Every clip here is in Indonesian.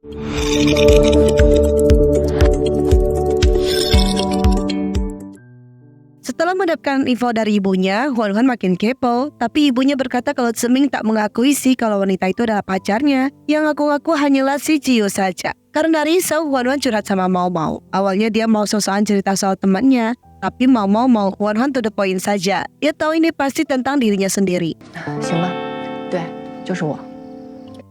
Setelah mendapatkan info dari ibunya, Huan makin kepo. Tapi ibunya berkata kalau Zeming tak mengakui sih kalau wanita itu adalah pacarnya. Yang ngaku-ngaku hanyalah si Ciu saja. Karena risau, Huan curhat sama Mau Mau. Awalnya dia mau sosokan cerita soal temannya. Tapi Mau mau Huan to the point saja. Dia tahu ini pasti tentang dirinya sendiri. 行了，对，就是我。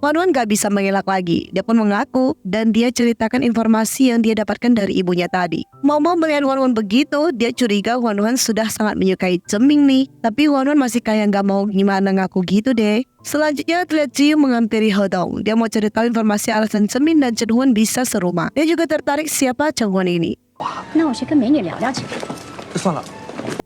Huan gak bisa mengelak lagi. Dia pun mengaku dan dia ceritakan informasi yang dia dapatkan dari ibunya tadi. Mau melihat Huan begitu, dia curiga Huan sudah sangat menyukai Zeming nih. Tapi Huan masih kayak gak mau gimana ngaku gitu deh. Selanjutnya terlihat Ciu menghampiri Hedong. Dia mau cari tahu informasi alasan Zeming dan Chen Huan bisa serumah. Dia juga tertarik siapa Chen Huan ini. 那我去跟美女聊聊去。算了，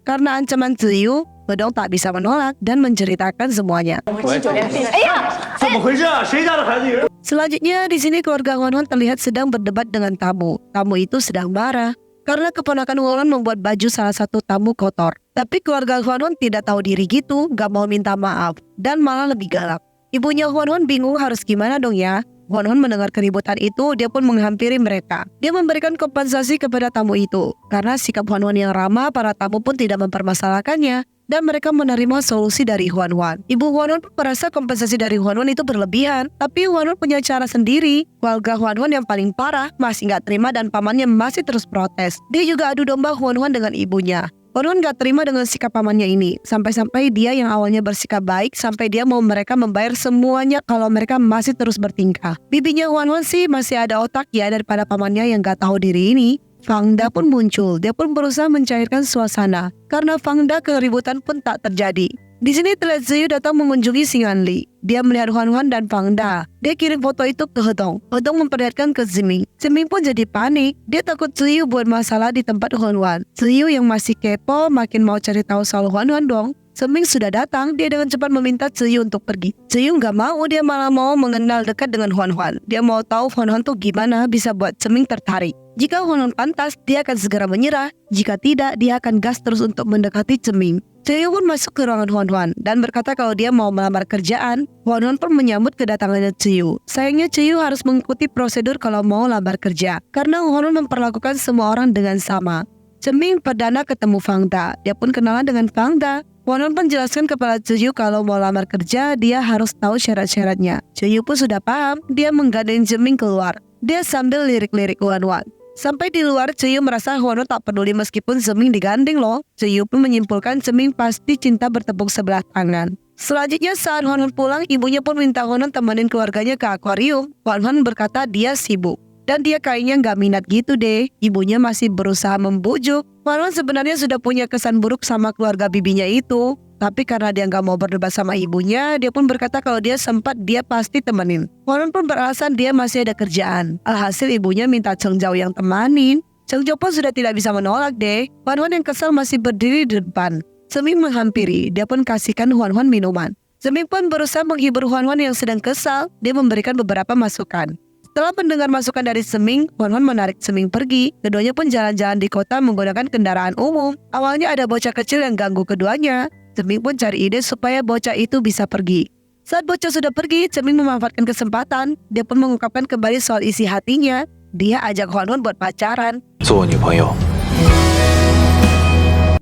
Karena ancaman Ciu, Hedong tak bisa menolak dan menceritakan semuanya. 怎么回事啊？谁家的孩子有人？ Selanjutnya di sini keluarga Huan terlihat sedang berdebat dengan tamu. Tamu itu sedang marah karena keponakan Huan membuat baju salah satu tamu kotor. Tapi keluarga Huan tidak tahu diri gitu, gak mau minta maaf dan malah lebih galak. Ibunya Huan bingung harus gimana dong ya. Huan mendengar keributan itu, dia pun menghampiri mereka. Dia memberikan kompensasi kepada tamu itu. Karena sikap Huan yang ramah, para tamu pun tidak mempermasalahkannya. Dan mereka menerima solusi dari Huan. Ibu Huan pun merasa kompensasi dari Huan itu berlebihan. Tapi Huan punya cara sendiri. Keluarga Huan yang paling parah masih gak terima dan pamannya masih terus protes. Dia juga adu domba Huan dengan ibunya. Huan gak terima dengan sikap pamannya ini. Sampai-sampai dia yang awalnya bersikap baik, sampai dia mau mereka membayar semuanya kalau mereka masih terus bertingkah. Bibinya Huan sih masih ada otak ya daripada pamannya yang gak tahu diri ini. Fangda pun muncul. Dia pun berusaha mencairkan suasana. Karena Fangda keributan pun tak terjadi. Di sini terlihat Ziyu datang mengunjungi Xing'anli. Dia melihat Huan dan Fangda. Dia kirim foto itu ke Hedong. Hedong memperlihatkan ke Zeming. Zeming pun jadi panik. Dia takut Ziyu buat masalah di tempat Huan. Ziyu yang masih kepo makin mau cari tahu soal Huan dong. Zeming sudah datang, dia dengan cepat meminta Ziyu untuk pergi. Ziyu gak mau, dia malah mau mengenal dekat dengan Huan. Dia mau tahu Huan tuh gimana bisa buat Zeming tertarik. Jika Huan pantas, dia akan segera menyerah. Jika tidak, dia akan gas terus untuk mendekati Zeming. Ziyu pun masuk ke ruangan Huan dan berkata kalau dia mau melamar kerjaan. Huan pun menyambut kedatangannya Ziyu. Sayangnya Ziyu harus mengikuti prosedur kalau mau lamar kerja. Karena Huan memperlakukan semua orang dengan sama. Zeming perdana ketemu Fangda. Dia pun kenalan dengan Fangda. Huan pun jelaskan kepada Ziyu kalau mau lamar kerja, dia harus tahu syarat-syaratnya. Ziyu pun sudah paham, dia menggandeng Zeming keluar. Dia sambil lirik-lirik Huan. Sampai di luar, Ziyu merasa Huan tak peduli meskipun Zeming digandeng loh. Ziyu pun menyimpulkan Zeming pasti cinta bertepuk sebelah tangan. Selanjutnya saat Huan pulang, ibunya pun minta Huan temenin keluarganya ke akuarium. Huan berkata dia sibuk. Dan dia kayaknya gak minat gitu deh. Ibunya masih berusaha membujuk. Huan sebenarnya sudah punya kesan buruk sama keluarga bibinya itu. Tapi karena dia gak mau berdebat sama ibunya, dia pun berkata kalau dia sempat dia pasti temenin. Huan pun beralasan dia masih ada kerjaan. Alhasil ibunya minta Cheng Zhao yang temanin. Cheng Zhao pun sudah tidak bisa menolak deh. Huan yang kesal masih berdiri di depan. Zeming menghampiri, dia pun kasihkan Huan minuman. Zeming pun berusaha menghibur Huan yang sedang kesal. Dia memberikan beberapa masukan. Setelah mendengar masukan dari Zeming, Huan menarik Zeming pergi. Keduanya pun jalan-jalan di kota menggunakan kendaraan umum. Awalnya ada bocah kecil yang ganggu keduanya. Zeming pun cari ide supaya bocah itu bisa pergi. Saat bocah sudah pergi, Zeming memanfaatkan kesempatan. Dia pun mengungkapkan kembali soal isi hatinya. Dia ajak Huan buat pacaran. 做我女朋友。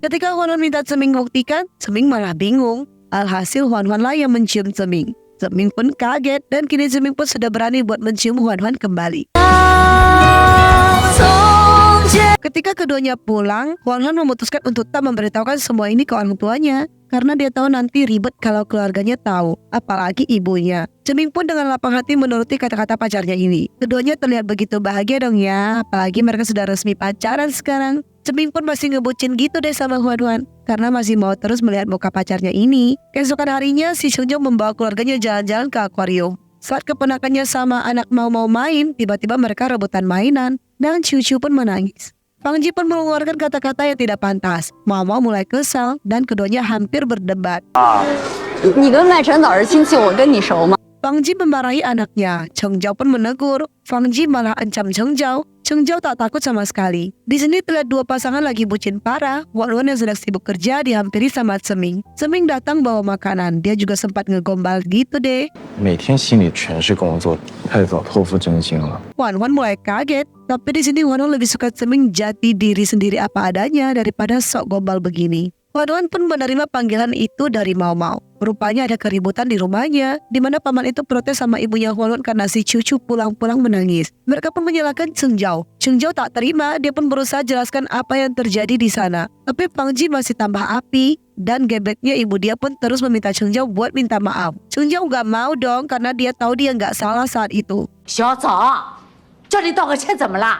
Ketika Huan minta Zeming buktikan, Zeming malah bingung. Alhasil Huan lah yang mencium Zeming. Zeming pun kaget dan kini Zeming pun sudah berani buat mencium Huan kembali. Ketika keduanya pulang, Huan memutuskan untuk tak memberitahukan semua ini ke orang tuanya. Karena dia tahu nanti ribet kalau keluarganya tahu, apalagi ibunya. Zeming pun dengan lapang hati menuruti kata-kata pacarnya ini. Keduanya terlihat begitu bahagia dong ya, apalagi mereka sudah resmi pacaran sekarang. Zeming pun masih ngebucin gitu deh sama Huan karena masih mau terus melihat muka pacarnya ini. Keesokan harinya, si Cheng Zhao membawa keluarganya jalan-jalan ke akuarium. Saat keponakannya sama anak mau main, tiba-tiba mereka rebutan mainan dan Ciu pun menangis. Fang Ji pun mengeluarkan kata-kata yang tidak pantas. Mau mulai kesal dan keduanya hampir berdebat. 你跟麦晨早是亲戚，我跟你熟吗？ Fang Ji memarahi anaknya. Cheng Zhao pun menegur. Fang Ji malah ancam Cheng Zhao. Cheng Zhao tak takut sama sekali. Di sini terlihat dua pasangan lagi bucin parah. Wan Wan yang sedang sibuk kerja dihampiri sama Seming. Seming datang bawa makanan. Dia juga sempat ngegombal gitu deh. 每天心里全是工作，太早托付真心了。 Wan Wan mulai kaget. Tapi di sini Wan Wan lebih suka Seming jati diri sendiri apa adanya daripada sok gombal begini. Wan Wan pun menerima panggilan itu dari Mau Mau. Rupanya ada keributan di rumahnya, di mana paman itu protes sama ibunya Wan Wan karena si cucu pulang-pulang menangis. Mereka pun menyalahkan Cheng Zhao. Cheng Zhao tak terima, dia pun berusaha jelaskan apa yang terjadi di sana. Tapi Fang Ji masih tambah api, dan gebeknya ibu dia pun terus meminta Cheng Zhao buat minta maaf. Cheng Zhao gak mau dong karena dia tahu dia gak salah saat itu. 小枣，叫你道个歉怎么了？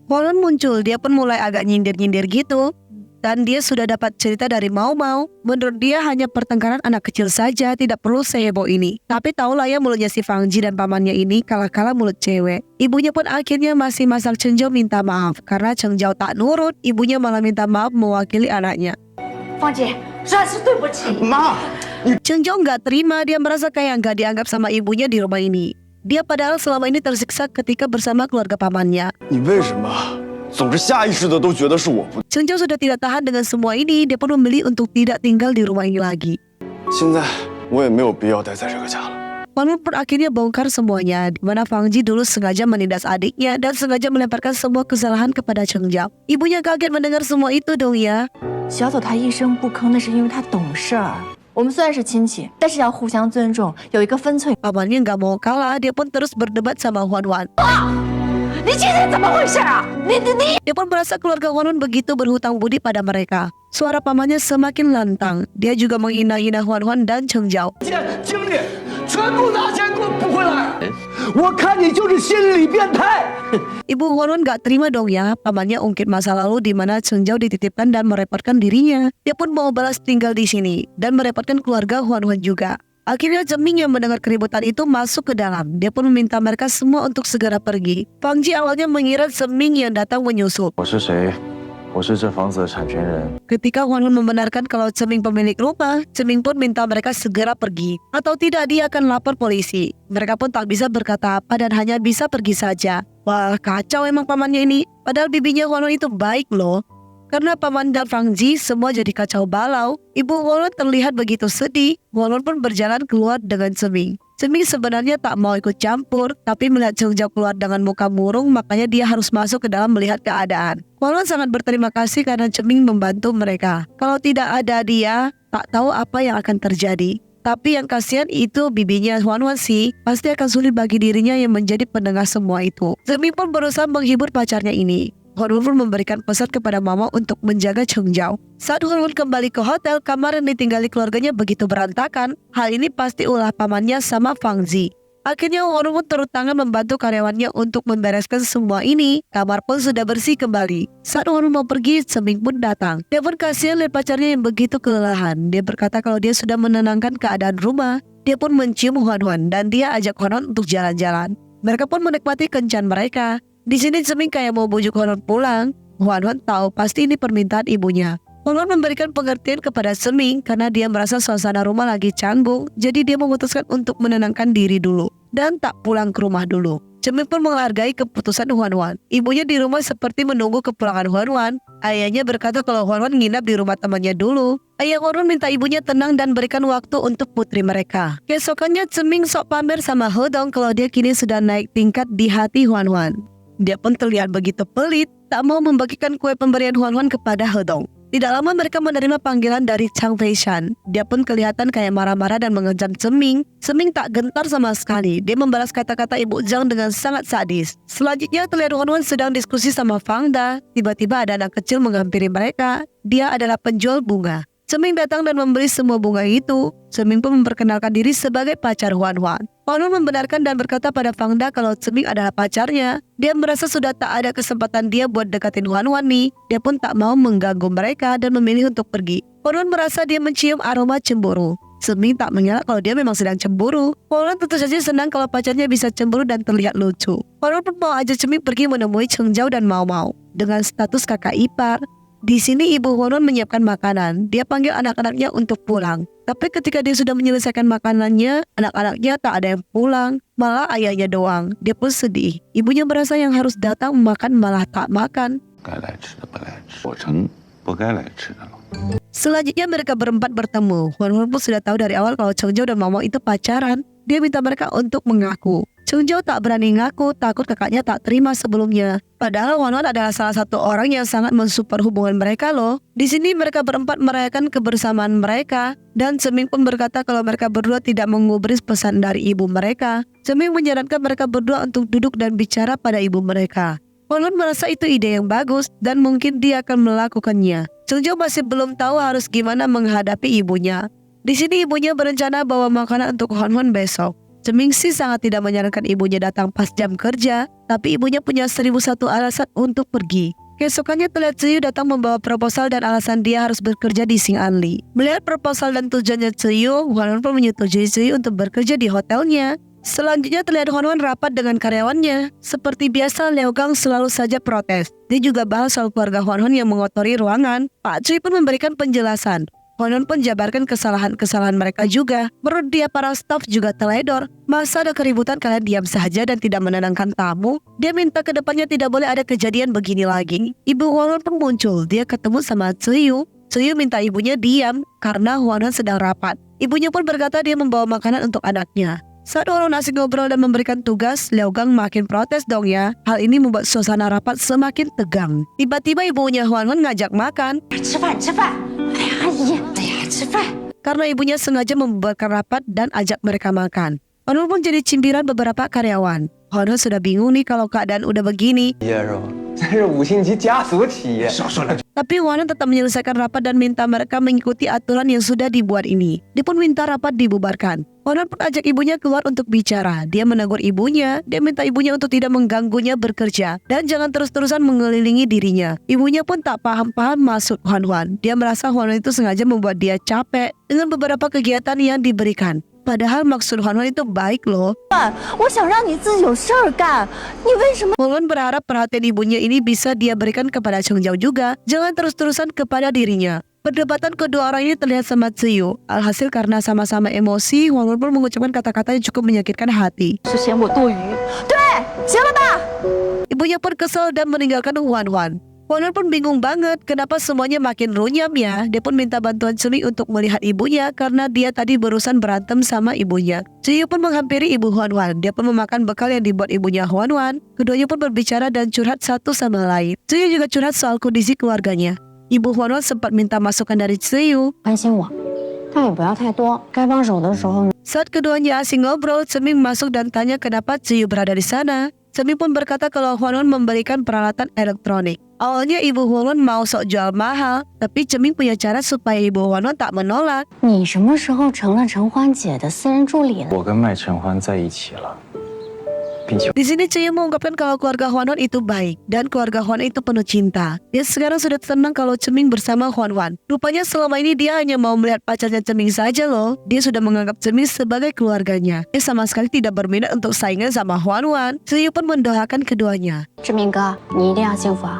Wan Wan muncul, dia pun mulai agak nyindir-nyindir gitu. Dan dia sudah dapat cerita dari Mau Mau. Menurut dia hanya pertengkaran anak kecil saja, tidak perlu seheboh ini. Tapi tahulah ya mulutnya si Fang Ji dan pamannya ini kalah-kalah mulut cewek. Ibunya pun akhirnya masih masak Cheng Zhao minta maaf. Karena Cheng Zhao tak nurut, ibunya malah minta maaf mewakili anaknya. 芳姐，实在是对不起。妈， Cheng Zhao nggak terima, dia merasa kayak nggak dianggap sama ibunya di rumah ini. Dia padahal selama ini tersiksa ketika bersama keluarga pamannya. 你为什么总是下意识的都觉得是我不？ Cheng Zhao sudah tidak tahan dengan semua ini, dia pun memilih untuk tidak tinggal di rumah ini lagi. 现在我也没有必要待在这个家了。 Wan Wan pun akhirnya bongkar semuanya, di mana Fang Ji dulu sengaja menindas adiknya dan sengaja melemparkan semua kesalahan kepada Cheng Zhao. Ibunya kaget mendengar semua itu dong ya. 小走他一声不吭，那是因为他懂事儿。我们虽然是亲戚，但是要互相尊重，有一个分寸。 Pamannya nggak mau kalah, dia pun terus berdebat sama Wan Wan. 你今天怎么回事啊？你。 Dia pun merasa keluarga Wan Wan begitu berhutang budi pada mereka. Suara pamannya semakin lantang. Dia juga menghina-hina Wan Wan dan Cheng Zhao. 精力全部拿钱给我补回来！我看你就是心理变态。 Ibu Wan Wan gak terima dong ya. Pamannya ungkit masa lalu di mana Cheng Zhao dititipkan dan merepotkan dirinya. Dia pun mau balas tinggal di sini dan merepotkan keluarga Wan Wan juga. Akhirnya Seming yang mendengar keributan itu masuk ke dalam. Dia pun meminta mereka semua untuk segera pergi. Fang Ji awalnya mengira Seming yang datang menyusul. 我是谁？我是这房子的产权人。 Ketika Wan Wan membenarkan kalau Seming pemilik rumah, Seming pun minta mereka segera pergi. Atau tidak dia akan lapor polisi. Mereka pun tak bisa berkata apa dan hanya bisa pergi saja. Wah, kacau emang pamannya ini. Padahal bibinya Wan Wan itu baik loh. Karena paman dan Fang Ji semua jadi kacau balau. Ibu Wan Wan terlihat begitu sedih. Wan Wan pun berjalan keluar dengan Seming. Seming sebenarnya tak mau ikut campur, tapi melihat Cheng Zhao keluar dengan muka murung, makanya dia harus masuk ke dalam melihat keadaan. Wan Wan sangat berterima kasih karena Seming membantu mereka. Kalau tidak ada dia, tak tahu apa yang akan terjadi. Tapi yang kasihan itu bibinya Wan Wan sih, pasti akan sulit bagi dirinya yang menjadi pendengar semua itu. Seming pun berusaha menghibur pacarnya ini. Wan Wan pun memberikan pesan kepada Mama untuk menjaga Cheng Zhao. Saat Wan Wan kembali ke hotel, kamar yang ditinggali keluarganya begitu berantakan. Hal ini pasti ulah pamannya sama Fang Ji. Akhirnya Wan Wan turut tangan membantu karyawannya untuk membereskan semua ini. Kamar pun sudah bersih kembali. Saat Wan Wan mau pergi, Seming pun datang. Dia pun kasihan lihat pacarnya yang begitu kelelahan. Dia berkata kalau dia sudah menenangkan keadaan rumah. Dia pun mencium Wan Wan dan dia ajak Wan Wan untuk jalan-jalan. Mereka pun menikmati kencan mereka. Di sini Seming kayak mau bujuk Wan Wan pulang. Wan Wan tahu pasti ini permintaan ibunya. Wan Wan memberikan pengertian kepada Seming karena dia merasa suasana rumah lagi canggung. Jadi dia memutuskan untuk menenangkan diri dulu dan tak pulang ke rumah dulu. Seming pun menghargai keputusan Wan Wan. Ibunya di rumah seperti menunggu kepulangan Wan Wan. Ayahnya berkata kalau Wan Wan nginap di rumah temannya dulu. Ayah Wan Wan minta ibunya tenang dan berikan waktu untuk putri mereka. Keesokannya Seming sok pamer sama Hedong kalau dia kini sudah naik tingkat di hati Wan Wan. Dia pun terlihat begitu pelit, tak mau membagikan kue pemberian Wan Wan kepada Hedong. Tidak lama mereka menerima panggilan dari Chang Feishan. Dia pun kelihatan kayak marah-marah dan mengejam Seming. Seming tak gentar sama sekali. Dia membalas kata-kata Ibu Zhang dengan sangat sadis. Selanjutnya terlihat Wan Wan sedang diskusi sama Fang Da. Tiba-tiba ada anak kecil menghampiri mereka. Dia adalah penjual bunga. Seming datang dan membeli semua bunga itu. Seming pun memperkenalkan diri sebagai pacar Wan Wan. Wan Wan membenarkan dan berkata pada Fang Da kalau Seming adalah pacarnya. Dia merasa sudah tak ada kesempatan dia buat dekatin Wan Wan nih. Dia pun tak mau mengganggu mereka dan memilih untuk pergi. Wan Wan merasa dia mencium aroma cemburu. Seming tak mengelak kalau dia memang sedang cemburu. Wan Wan tentu saja senang kalau pacarnya bisa cemburu dan terlihat lucu. Wan Wan pun mau ajak Seming pergi menemui Cheng Zhao dan Mau Mau. Dengan status kakak ipar, Di sini ibu Huanwen menyiapkan makanan. Dia panggil anak-anaknya untuk pulang. Tapi ketika dia sudah menyelesaikan makanannya, anak-anaknya tak ada yang pulang, malah ayahnya doang. Dia pun sedih. Ibunya merasa yang harus datang makan malah tak makan. 该来吃的不来吃，做成不该来吃的了。 Selanjutnya mereka berempat bertemu. Huanwen pun sudah tahu dari awal kalau Cheng Zhao dan Mama itu pacaran. Dia minta mereka untuk mengaku. Cheng Zhao tak berani ngaku, takut kakaknya tak terima sebelumnya. Padahal Huanwen adalah salah satu orang yang sangat mensupport hubungan mereka loh. Di sini mereka berempat merayakan kebersamaan mereka. Dan Seming pun berkata kalau mereka berdua tidak mengubris pesan dari ibu mereka. Seming menyarankan mereka berdua untuk duduk dan bicara pada ibu mereka. Huanwen merasa itu ide yang bagus dan mungkin dia akan melakukannya. Cheng Zhao masih belum tahu harus gimana menghadapi ibunya. Di sini ibunya berencana bawa makanan untuk Huanwen besok. Seming sih sangat tidak menyarankan ibunya datang pas jam kerja, tapi ibunya punya 1001 alasan untuk pergi. Keesokannya terlihat Ziyu datang membawa proposal dan alasan dia harus bekerja di Xing Anli. Melihat proposal dan tujuannya Ziyu, Huanwen pun menyetujui Ziyu untuk bekerja di hotelnya. Selanjutnya terlihat Huanwen rapat dengan karyawannya. Seperti biasa, Liao Gang selalu saja protes. Dia juga bahas soal keluarga Huanwen yang mengotori ruangan. Pak Cui pun memberikan penjelasan. Huanwen pun jabarkan kesalahan-kesalahan mereka juga. Menurut dia para staf juga teledor. Masa ada keributan kalian diam saja dan tidak menenangkan tamu? Dia minta ke depannya tidak boleh ada kejadian begini lagi. Ibu Huanwen pun muncul. Dia ketemu sama Ziyu. Ziyu minta ibunya diam karena Huanwen sedang rapat. Ibunya pun berkata dia membawa makanan untuk anaknya. Saat orang asik ngobrol dan memberikan tugas, Liao Gang makin protes dong ya. Hal ini membuat suasana rapat semakin tegang. Tiba-tiba ibunya Huanwen ngajak makan. 吃饭吃饭，哎呀阿姨，哎呀吃饭。 Karena ibunya sengaja membubarkan rapat dan ajak mereka makan. Huanwen pun jadi cimbiran beberapa karyawan. Huanwen sudah bingung nih kalau keadaan udah begini. 业是吧？这是5星级家族企业。少说两句。 Tapi Huanwen tetap menyelesaikan rapat dan minta mereka mengikuti aturan yang sudah dibuat ini. Dia pun minta rapat dibubarkan. Huanwen pun ajak ibunya keluar untuk bicara. Dia menegur ibunya. Dia minta ibunya untuk tidak mengganggunya bekerja. Dan jangan terus-terusan mengelilingi dirinya. Ibunya pun tak paham-paham maksud Huanwen. Dia merasa Huanwen itu sengaja membuat dia capek dengan beberapa kegiatan yang diberikan. Padahal maksud Huanwen itu baik loh. 我想让你自己有事儿干，你为什么？ Huanwen berharap perhatian ibunya ini bisa dia berikan kepada Cheng Zhao juga. Jangan terus-terusan kepada dirinya. Perdebatan kedua orang ini terlihat sangat Ziyu. Alhasil karena sama-sama emosi, Huanwen pun mengucapkan kata-kata yang cukup menyakitkan hati. 是嫌我多余。对，行了吧？ Ibunya pun kesal dan meninggalkan Huanwen. Huanwen pun bingung banget kenapa semuanya makin runyam ya. Dia pun minta bantuan Seming untuk melihat ibunya karena dia tadi berurusan berantem sama ibunya. Ziyu pun menghampiri ibu Huanwen. Dia pun memakan bekal yang dibuat ibunya Huanwen. Keduanya pun berbicara dan curhat satu sama lain. Ziyu juga curhat soal kondisi keluarganya. Ibu Huanwen sempat minta masukan dari Ziyu. 关心我，但也不要太多。该放手的时候， Saat keduanya asing ngobrol, Seming masuk dan tanya kenapa Ziyu berada di sana. Seming pun berkata kalau Huanwen memberikan peralatan elektronik. Awalnya ibu Huanwen mau sok jual mahal, tapi Seming punya cara supaya ibu Huanwen tak menolak. 你什么时候成了陈欢姐的私人助理了？我跟麦承欢在一起了，并且 Di sini Ziyu mengungkapkan kalau keluarga Huanwen itu baik dan keluarga Huanwen itu penuh cinta. Dia sekarang sudah tenang kalau Seming bersama Huanwen. Rupanya selama ini dia hanya mau melihat pacarnya Seming saja loh. Dia sudah menganggap Seming sebagai keluarganya. Dia sama sekali tidak berminat untuk saingan sama Huanwen. Ziyu pun mendoakan keduanya. 志明哥，你一定要幸福啊！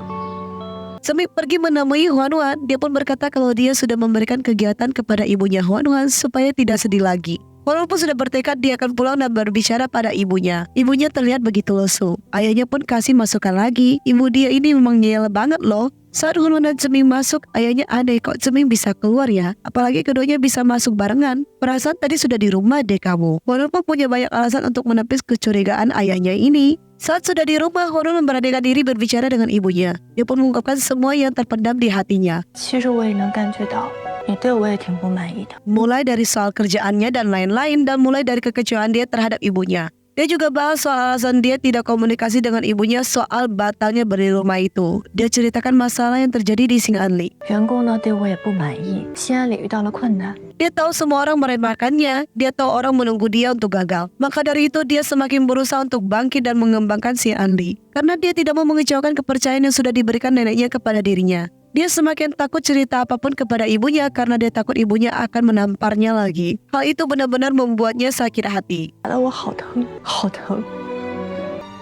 Seming pergi menemui Huanwen. Dia pun berkata kalau dia sudah memberikan kegiatan kepada ibunya Huanwen supaya tidak sedih lagi. Huanwen pun sudah bertekad dia akan pulang dan berbicara pada ibunya. Ibunya terlihat begitu lesu. Ayahnya pun kasih masukan lagi. Ibu dia ini memang ngeyel banget loh. Saat Huanwen dan Seming masuk, ayahnya aneh kok Seming bisa keluar ya. Apalagi keduanya bisa masuk barengan. Perasaan tadi sudah di rumah deh kamu. Huanwen pun punya banyak alasan untuk menepis kecurigaan ayahnya ini. Saat sudah di rumah, Huanwen memberanikan diri berbicara dengan ibunya. Dia pun mengungkapkan semua yang terpendam di hatinya. 其实我也能感觉到，你对我也挺不满意的。 Mulai dari soal kerjaannya dan lain-lain, dan mulai dari kekecewaan dia terhadap ibunya. Dia juga bahas soal alasan dia tidak komunikasi dengan ibunya soal batalnya beli rumah itu. Dia ceritakan masalah yang terjadi di Xing Anli. 员工呢对我也不满意，西安里遇到了困难。 Dia tahu semua orang meremehkannya. Dia tahu orang menunggu dia untuk gagal. Maka dari itu dia semakin berusaha untuk bangkit dan mengembangkan Xing Anli. Karena dia tidak mau mengecewakan kepercayaan yang sudah diberikan neneknya kepada dirinya. Dia semakin takut cerita apapun kepada ibunya karena dia takut ibunya akan menamparnya lagi. Hal itu benar-benar membuatnya sakit hati. 打得我好疼，好疼。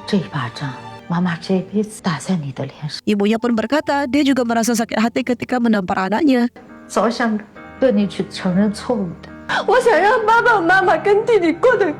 这一巴掌妈妈这辈子打在你的脸上， Ibunya pun berkata dia juga merasa sakit hati ketika menampar anaknya. 早想跟你去承认错误的。我想让爸爸妈妈跟弟弟过得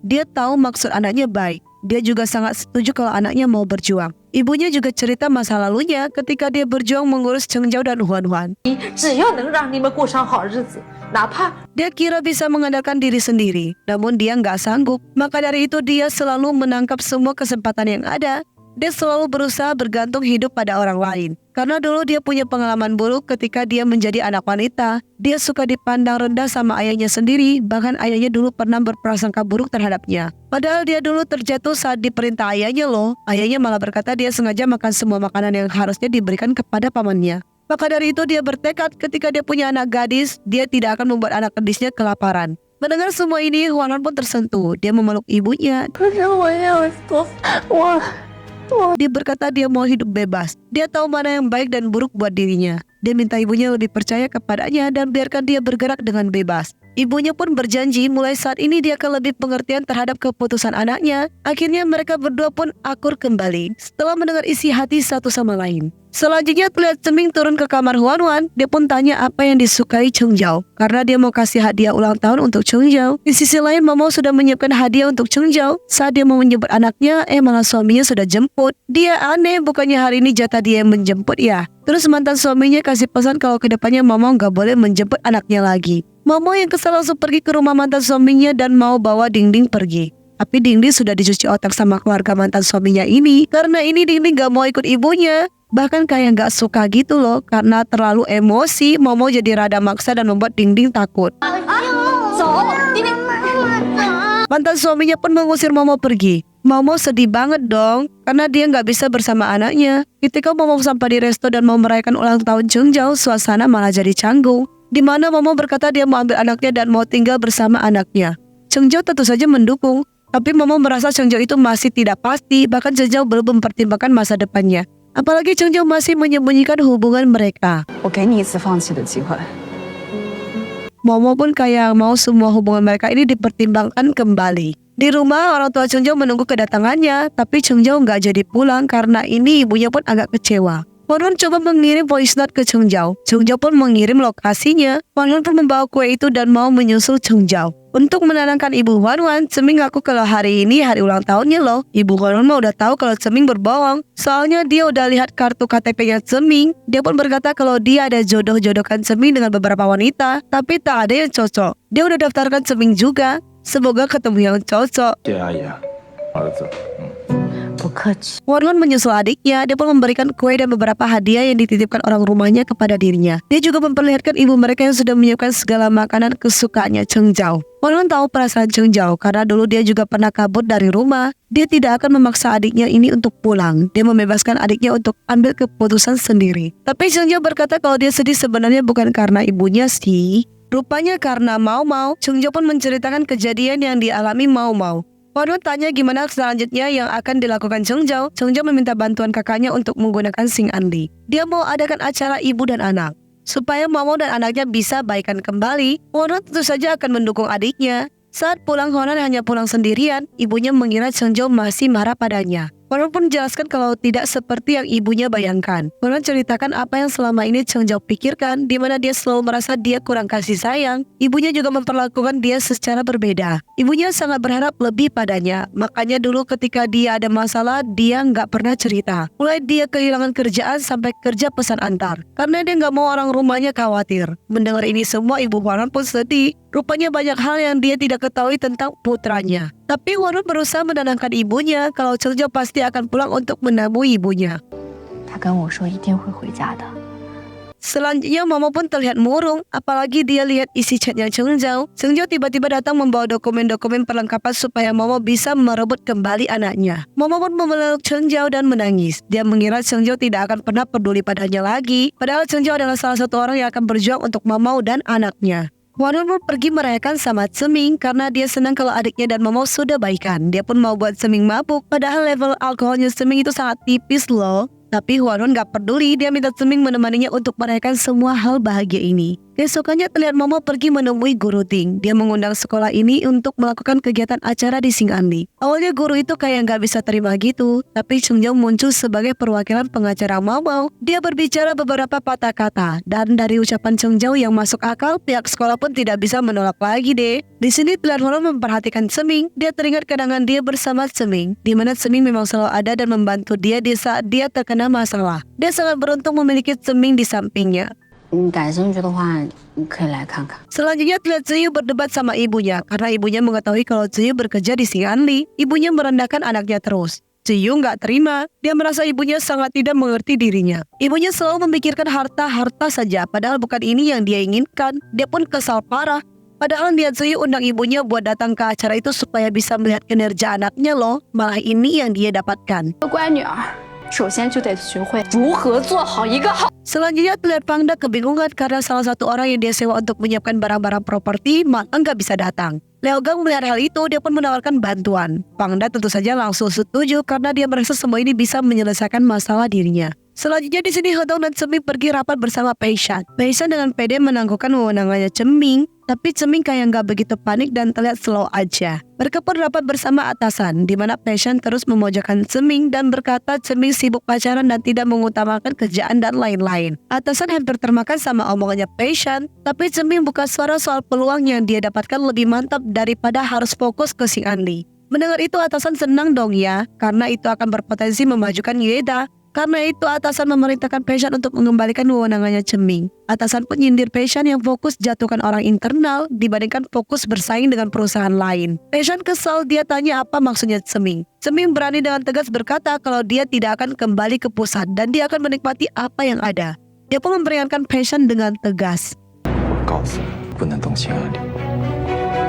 Dia tahu maksud anaknya baik. Dia juga sangat setuju kalau anaknya mau berjuang. Ibunya juga cerita masa lalunya ketika dia berjuang mengurus Cheng Zhao dan Huan Huan. 只要能让你们过上好日子，哪怕 Dia kira bisa mengandalkan diri sendiri, namun dia nggak sanggup. Maka dari itu dia selalu menangkap semua kesempatan yang ada. Dia selalu berusaha bergantung hidup pada orang lain. Karena dulu dia punya pengalaman buruk ketika dia menjadi anak wanita. Dia suka dipandang rendah sama ayahnya sendiri, bahkan ayahnya dulu pernah berprasangka buruk terhadapnya. Padahal dia dulu terjatuh saat diperintah ayahnya loh. Ayahnya malah berkata dia sengaja makan semua makanan yang harusnya diberikan kepada pamannya. Maka dari itu dia bertekad ketika dia punya anak gadis, dia tidak akan membuat anak gadisnya kelaparan. Mendengar semua ini, Huan Huan pun tersentuh. Dia memeluk ibunya. 可是我要做，我 Dia berkata dia mau hidup bebas. Dia tahu mana yang baik dan buruk buat dirinya. Dia minta ibunya lebih percaya kepadanya dan biarkan dia bergerak dengan bebas. Ibunya pun berjanji mulai saat ini dia akan lebih pengertian terhadap keputusan anaknya. Akhirnya mereka berdua pun akur kembali setelah mendengar isi hati satu sama lain. Selanjutnya terlihat Ceming turun ke kamar Huan Huan. Dia pun tanya apa yang disukai Cheng Zhao karena dia mau kasih hadiah ulang tahun untuk Cheng Zhao. Di sisi lain Momo sudah menyiapkan hadiah untuk Cheng Zhao. Saat dia mau menjemput anaknya, malah suaminya sudah jemput. Dia aneh, bukannya hari ini jatah dia yang menjemput ya. Terus mantan suaminya kasih pesan kalau kedepannya Momo nggak boleh menjemput anaknya lagi. Momo yang kesal langsung pergi ke rumah mantan suaminya dan mau bawa Ding Ding pergi. Tapi Ding Ding sudah dicuci otak sama keluarga mantan suaminya ini. Karena ini Ding Ding gak mau ikut ibunya. Bahkan kayak gak suka gitu loh. Karena terlalu emosi, Momo jadi rada maksa dan membuat Ding Ding takut. Mantan suaminya pun mengusir Momo pergi. Momo sedih banget dong, karena dia gak bisa bersama anaknya. Ketika Momo sampai di resto dan mau merayakan ulang tahun Cheng Zhao, suasana malah jadi canggung. Di mana Momo berkata dia mau ambil anaknya dan mau tinggal bersama anaknya. Cheng Zhao tentu saja mendukung. Tapi Momo merasa Cheng Zhao itu masih tidak pasti, bahkan Cheng Zhao belum mempertimbangkan masa depannya. Apalagi Cheng Zhao masih menyembunyikan hubungan mereka. 我给你一次放弃的机会。 Momo pun kayak mau semua hubungan mereka ini dipertimbangkan kembali. Di rumah orang tua Cheng Zhao menunggu kedatangannya, tapi Cheng Zhao nggak jadi pulang karena ini ibunya pun agak kecewa. Huan Huan coba mengirim voice note ke Cheng Zhao. Cheng Zhao pun mengirim lokasinya. Huan Huan pun membawa kue itu dan mau menyusul Cheng Zhao. Untuk menenangkan ibu Huan Huan, Ceming ngaku kalau hari ini hari ulang tahunnya loh. Ibu Huan Huan mah udah tahu kalau Ceming berbohong. Soalnya dia udah lihat kartu KTP-nya Ceming. Dia pun berkata kalau dia ada jodoh-jodohkan Ceming dengan beberapa wanita, tapi tak ada yang cocok. Dia udah daftarkan Ceming juga. Semoga ketemu yang cocok. 谢谢阿姨啊，儿子。 不客气。 Huan Huan menyusul adiknya. Dia pun memberikan kue dan beberapa hadiah yang dititipkan orang rumahnya kepada dirinya. Dia juga memperlihatkan ibu mereka yang sudah menyiapkan segala makanan kesukaannya Cheng Zhao. Huan Huan tahu perasaan Cheng Zhao karena dulu dia juga pernah kabur dari rumah. Dia tidak akan memaksa adiknya ini untuk pulang. Dia membebaskan adiknya untuk ambil keputusan sendiri. Tapi Cheng Zhao berkata kalau dia sedih sebenarnya bukan karena ibunya sih. Rupanya karena Mau Mau. Cheng Zhao pun menceritakan kejadian yang dialami Mau Mau. Huan Huan tanya gimana selanjutnya yang akan dilakukan Cheng Zhao. Cheng Zhao meminta bantuan kakaknya untuk menggunakan Xing Anli. Dia mau adakan acara ibu dan anak. Supaya Momo dan anaknya bisa baikan kembali, Huan Huan tentu saja akan mendukung adiknya. Saat pulang, Huan Huan hanya pulang sendirian. Ibunya mengira Cheng Zhao masih marah padanya. Huan Huan pun menjelaskan kalau tidak seperti yang ibunya bayangkan. Huan Huan ceritakan apa yang selama ini Cheng Zhao pikirkan, di mana dia selalu merasa dia kurang kasih sayang. Ibunya juga memperlakukan dia secara berbeda. Ibunya sangat berharap lebih padanya. Makanya dulu ketika dia ada masalah, dia nggak pernah cerita. Mulai dia kehilangan kerjaan sampai kerja pesan antar. Karena dia nggak mau orang rumahnya khawatir. Mendengar ini semua, ibu Huan Huan pun sedih. Rupanya banyak hal yang dia tidak ketahui tentang putranya. Tapi Huan Huan berusaha menenangkan ibunya kalau Cheng Zhao pasti akan pulang untuk menemui ibunya. 他跟我说一定会回家的。 Selanjutnya Momo pun terlihat murung, apalagi dia lihat isi chatnya Cheng Zhao. Cheng Zhao tiba-tiba datang membawa dokumen-dokumen perlengkapan supaya Momo bisa merebut kembali anaknya. Momo pun memeluk Cheng Zhao dan menangis. Dia mengira Cheng Zhao tidak akan pernah peduli padanya lagi. Padahal Cheng Zhao adalah salah satu orang yang akan berjuang untuk Momo dan anaknya. Huan Huan pun pergi merayakan sama Ceming karena dia senang kalau adiknya dan Momo sudah baikan. Dia pun mau buat Ceming mabuk, padahal level alkoholnya Ceming itu sangat tipis loh. Tapi Huan Huan gak peduli, dia minta Ceming menemaninya untuk merayakan semua hal bahagia ini. Keesokannya terlihat Momo pergi menemui guru Ting. Dia mengundang sekolah ini untuk melakukan kegiatan acara di Singanli. Awalnya guru itu kayak nggak bisa terima gitu, tapi Chung Jong muncul sebagai perwakilan pengacara Momo. Dia berbicara beberapa patah kata, dan dari ucapan Chung Jong yang masuk akal, pihak sekolah pun tidak bisa menolak lagi deh. Di sini terlihat Hwan memperhatikan Seming. Dia teringat kenangan dia bersama Seming, di mana Seming memang selalu ada dan membantu dia di saat dia terkena masalah. Dia sangat beruntung memiliki Seming di sampingnya. 你感兴趣的话，你可以来看看。 Selanjutnya terlihat Ziyu berdebat sama ibunya karena ibunya mengetahui kalau Ziyu bekerja di Singanli. Ibunya merendahkan anaknya terus. Ziyu nggak terima. Dia merasa ibunya sangat tidak mengerti dirinya. Ibunya selalu memikirkan harta saja, padahal bukan ini yang dia inginkan. Dia pun kesal parah. Padahal niat Ziyu undang ibunya buat datang ke acara itu supaya bisa melihat kinerja anaknya loh. Malah ini yang dia dapatkan. 乖女儿，首先就得学会如何做好一个好。 Selanjutnya terlihat Pangda kebingungan karena salah satu orang yang dia sewa untuk menyiapkan barang-barang properti malah nggak bisa datang. Leogang melihat hal itu, dia pun menawarkan bantuan. Pangda tentu saja langsung setuju karena dia merasa semua ini bisa menyelesaikan masalah dirinya. Selanjutnya di sini Hedong dan Ceming pergi rapat bersama Peishan. Peishan dengan pede menangguhkan wewenangannya Ceming, tapi Ceming kayak nggak begitu panik dan terlihat slow aja. Mereka pun rapat bersama atasan, di mana Peishan terus memojokkan Ceming dan berkata Ceming sibuk pacaran dan tidak mengutamakan kerjaan dan lain-lain. Atasan hampir termakan sama omongannya Peishan, tapi Ceming buka suara soal peluang yang dia dapatkan lebih mantap daripada harus fokus ke Singanli. Mendengar itu atasan senang dong ya, karena itu akan berpotensi memajukan Yueda. Karena itu atasan memerintahkan Peishan untuk mengembalikan wewenangannya Ceming. Atasan pun nyindir Peishan yang fokus jatuhkan orang internal dibandingkan fokus bersaing dengan perusahaan lain. Peishan kesal, dia tanya apa maksudnya Ceming. Ceming berani dengan tegas berkata kalau dia tidak akan kembali ke pusat dan dia akan menikmati apa yang ada. Dia pun memperingatkan Peishan dengan tegas. 我告诉你，不能动心安理。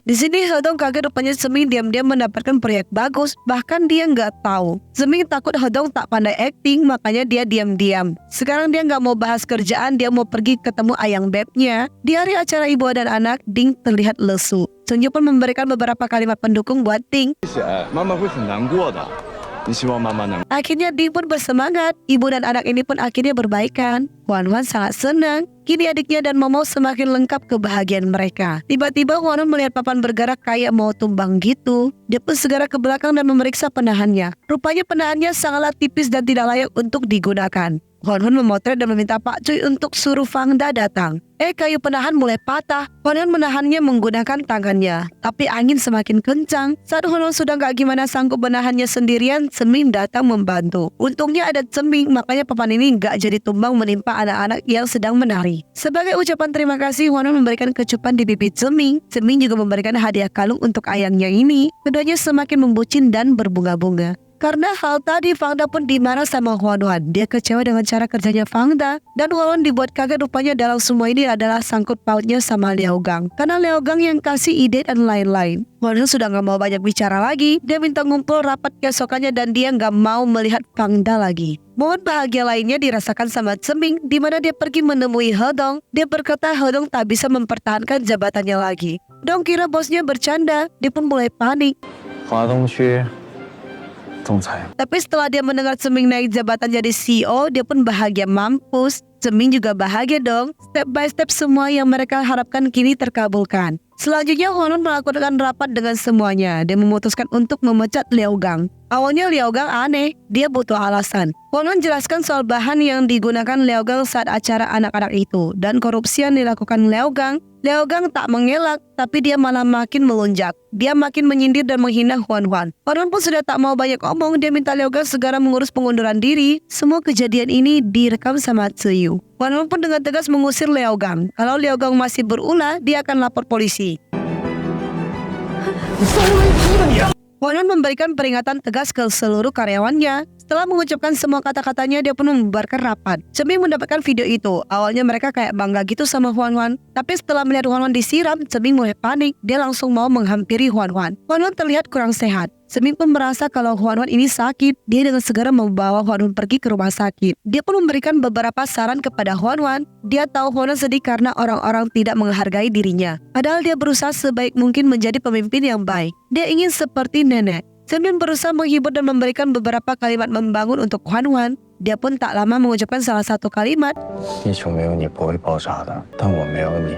Di sini Hedong kaget rupanya Seming diam-diam mendapatkan proyek bagus, bahkan dia nggak tahu. Seming takut Hedong tak pandai acting, makanya dia diam-diam. Sekarang dia nggak mau bahas kerjaan, dia mau pergi ketemu ayang bebnya. Di hari acara ibu dan anak, Ding terlihat lesu. Sunju pun memberikan beberapa kalimat pendukung buat Ding. 妈妈会很难过的。你希望妈妈能 Akhirnya Ding pun bersemangat. Ibu dan anak ini pun akhirnya berbaikan. Hwan sangat senang. Kini adiknya dan Momo semakin lengkap kebahagiaan mereka. Tiba-tiba Hwan melihat papan bergerak kayak mau tumbang gitu. Dia pun segera ke belakang dan memeriksa penahannya. Rupanya penahannya sangatlah tipis dan tidak layak untuk digunakan. Hwan memotret dan meminta Pak Cuy untuk suruh Fangda datang. Kayu penahan mulai patah. Hwan menahannya menggunakan tangannya. Tapi angin semakin kencang. Saat Hwan sudah gak gimana sanggup menahannya sendirian, Ceming datang membantu. Untungnya ada Ceming, makanya papan ini gak jadi tumbang menimpa anak-anak yang sedang menari. Sebagai ucapan terima kasih, Hwan memberikan kecupan di pipi Ceming. Ceming juga memberikan hadiah kalung untuk ayangnya ini. Keduanya semakin membucin dan berbunga-bunga. Karena hal tadi, Fangda pun dimarah sama Hwan. Dia kecewa dengan cara kerjanya Fangda. Dan Hwan dibuat kaget rupanya dalam semua ini adalah sangkut pautnya sama Leogang. Karena Leogang yang kasih ide dan lain-lain. Hwan sudah gak mau banyak bicara lagi. Dia minta ngumpul rapat keesokannya dan dia gak mau melihat Fangda lagi. Momen bahagia lainnya dirasakan sama Ceming, di mana dia pergi menemui Hedong. Dia berkata Hedong tak bisa mempertahankan jabatannya lagi. Hedong kira bosnya bercanda. Dia pun mulai panik. 华东区总裁。 Tapi setelah dia mendengar Ceming naik jabatan jadi CEO, dia pun bahagia mampus. Ceming juga bahagia dong. Step by step semua yang mereka harapkan kini terkabulkan. Selanjutnya Hwan melakukan rapat dengan semuanya. Dia memutuskan untuk memecat Leogang. Awalnya Leogang aneh, dia butuh alasan. Hwan jelaskan soal bahan yang digunakan Leogang saat acara anak-anak itu dan korupsi yang dilakukan Leogang. Leogang tak mengelak, tapi dia malah makin melunjak. Dia makin menyindir dan menghina Hwan. Hwan pun sudah tak mau banyak omong. Dia minta Leogang segera mengurus pengunduran diri. Semua kejadian ini direkam sama Ziyu. Hwan pun dengan tegas mengusir Leogang. Kalau Leogang masih berulah, dia akan lapor polisi. Hwan memberikan peringatan tegas ke seluruh karyawannya. Setelah mengucapkan semua kata-katanya, dia pun membubarkan rapat. Ceming mendapatkan video itu. Awalnya mereka kayak bangga gitu sama Hwan. Tapi setelah melihat Hwan disiram, Ceming mulai panik. Dia langsung mau menghampiri Hwan. Hwan terlihat kurang sehat. Ceming pun merasa kalau Hwan ini sakit. Dia dengan segera membawa Hwan pergi ke rumah sakit. Dia pun memberikan beberapa saran kepada Hwan. Dia tahu Hwan sedih karena orang-orang tidak menghargai dirinya. Padahal dia berusaha sebaik mungkin menjadi pemimpin yang baik. Dia ingin seperti nenek. Ceming berusaha menghibur dan memberikan beberapa kalimat membangun untuk Huan Huan. Dia pun tak lama mengucapkan salah satu kalimat. 地球没有你不会爆炸的，但我没有你，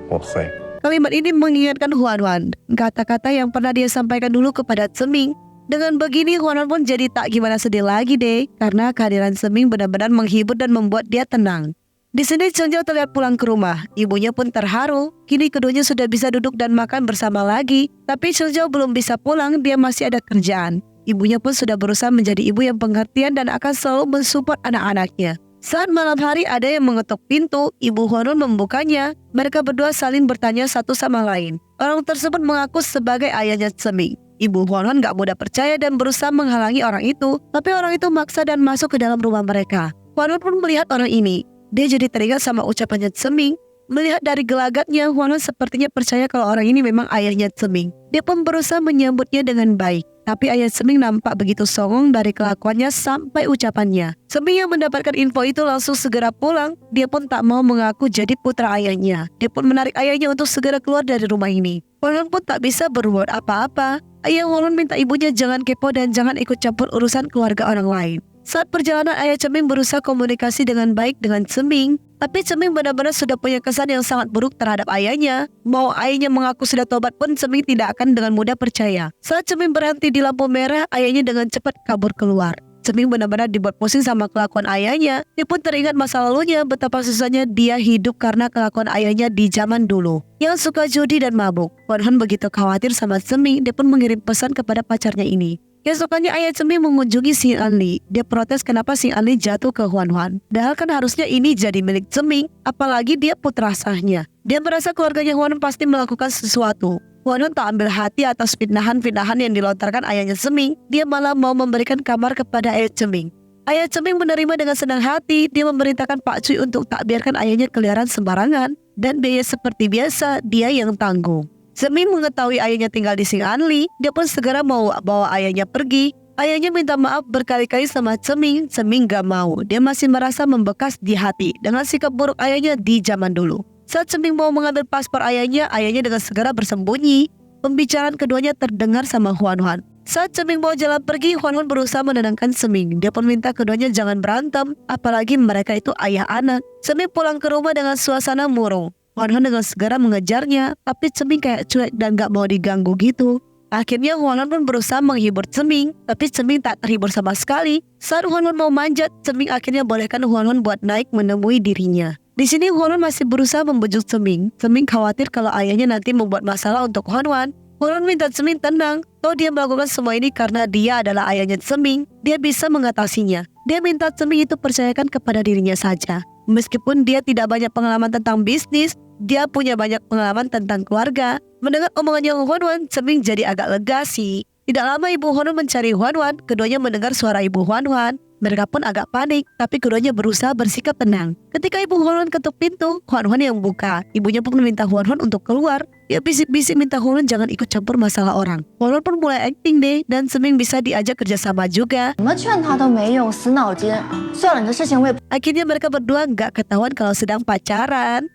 我会。 Kalimat ini mengingatkan Huan Huan, kata-kata yang pernah dia sampaikan dulu kepada Ceming. Dengan begini Huan Huan pun jadi tak gimana sedih lagi deh, karena kehadiran Ceming benar-benar menghibur dan membuat dia tenang. Di sini Cheng Jiao terlihat pulang ke rumah. Ibunya pun terharu. Kini keduanya sudah bisa duduk dan makan bersama lagi. Tapi Cheng Jiao belum bisa pulang, dia masih ada kerjaan. Ibunya pun sudah berusaha menjadi ibu yang pengertian dan akan selalu mensupport anak-anaknya. Saat malam hari ada yang mengetuk pintu, Ibu Huan Huan membukanya. Mereka berdua saling bertanya satu sama lain. Orang tersebut mengaku sebagai ayahnya Ceming. Ibu Huan Huan gak mudah percaya dan berusaha menghalangi orang itu. Tapi orang itu maksa dan masuk ke dalam rumah mereka. Huan Huan pun melihat orang ini. Dia jadi teringat sama ucapannya Ceming. Melihat dari gelagatnya, Huan Huan sepertinya percaya kalau orang ini memang ayahnya Ceming. Dia pun berusaha menyambutnya dengan baik. Tapi ayah Ceming nampak begitu songong dari kelakuannya sampai ucapannya. Ceming yang mendapatkan info itu langsung segera pulang. Dia pun tak mau mengaku jadi putra ayahnya. Dia pun menarik ayahnya untuk segera keluar dari rumah ini. Huan Huan pun tak bisa berbuat apa-apa. Ayah Huan Huan minta ibunya jangan kepo dan jangan ikut campur urusan keluarga orang lain. Saat perjalanan ayah Ceming berusaha komunikasi dengan baik dengan Ceming. Tapi Ceming benar-benar sudah punya kesan yang sangat buruk terhadap ayahnya. Mau ayahnya mengaku sudah tobat pun Ceming tidak akan dengan mudah percaya. Saat Ceming berhenti di lampu merah, ayahnya dengan cepat kabur keluar. Ceming benar-benar dibuat pusing sama kelakuan ayahnya. Dia pun teringat masa lalunya betapa susahnya dia hidup karena kelakuan ayahnya di zaman dulu. Yang suka judi dan mabuk. Huan Huan begitu khawatir sama Ceming, dia pun mengirim pesan kepada pacarnya ini. Keesokannya ayah Ceming mengunjungi Xing Anli. Dia protes kenapa Xing Anli jatuh ke Huan Huan. Padahal kan harusnya ini jadi milik Ceming, apalagi dia putra sahnya. Dia merasa keluarganya Huan Huan pasti melakukan sesuatu. Huan Huan tak ambil hati atas fitnahan-fitnahan yang dilontarkan ayahnya Ceming. Dia malah mau memberikan kamar kepada ayah Ceming. Ayah Ceming menerima dengan senang hati. Dia memerintahkan Pak Cui untuk tak biarkan ayahnya keliaran sembarangan. Dan biaya seperti biasa, dia yang tanggung. Ceming mengetahui ayahnya tinggal di Xing Anli, dia pun segera mau bawa ayahnya pergi. Ayahnya minta maaf berkali-kali sama Ceming, Ceming gak mau. Dia masih merasa membekas di hati dengan sikap buruk ayahnya di zaman dulu. Saat Ceming mau mengambil paspor ayahnya dengan segera bersembunyi. Pembicaraan keduanya terdengar sama Huan Huan. Saat Ceming mau jalan pergi, Huan Huan berusaha menenangkan Ceming. Dia pun minta keduanya jangan berantem, apalagi mereka itu ayah anak. Ceming pulang ke rumah dengan suasana murung. Huan Huan dengan segera mengejarnya, tapi Ceming kayak cuek dan gak mau diganggu gitu. Akhirnya Huan Huan pun berusaha menghibur Ceming, tapi Ceming tak terhibur sama sekali. Saat Huan Huan mau manjat, Ceming akhirnya bolehkan Huan Huan buat naik menemui dirinya. Di sini Huan Huan masih berusaha membujuk Ceming. Ceming khawatir kalau ayahnya nanti membuat masalah untuk Huan Huan. Huan Huan minta Ceming tenang, toh dia melakukan semua ini karena dia adalah ayahnya Ceming. Dia bisa mengatasinya. Dia minta Ceming itu percayakan kepada dirinya saja. Meskipun dia tidak banyak pengalaman tentang bisnis, dia punya banyak pengalaman tentang keluarga. Mendengar omongannya Huan Huan, Ceming jadi agak lega sih. Tidak lama Ibu Huan Huan mencari Huan Huan, keduanya mendengar suara Ibu Huan Huan. Mereka pun agak panik, tapi keduanya berusaha bersikap tenang. Ketika Ibu Huan Huan ketuk pintu, Huan Huan yang buka. Ibunya pun meminta Huan Huan untuk keluar. Dia bisik-bisik minta Huan Huan jangan ikut campur masalah orang. Huan Huan pun mulai acting deh, dan Ceming bisa diajak kerjasama juga. 怎么劝他都没用，死脑筋。算了，你的事情我也 Akhirnya mereka berdua gak ketahuan kalau sedang pacaran.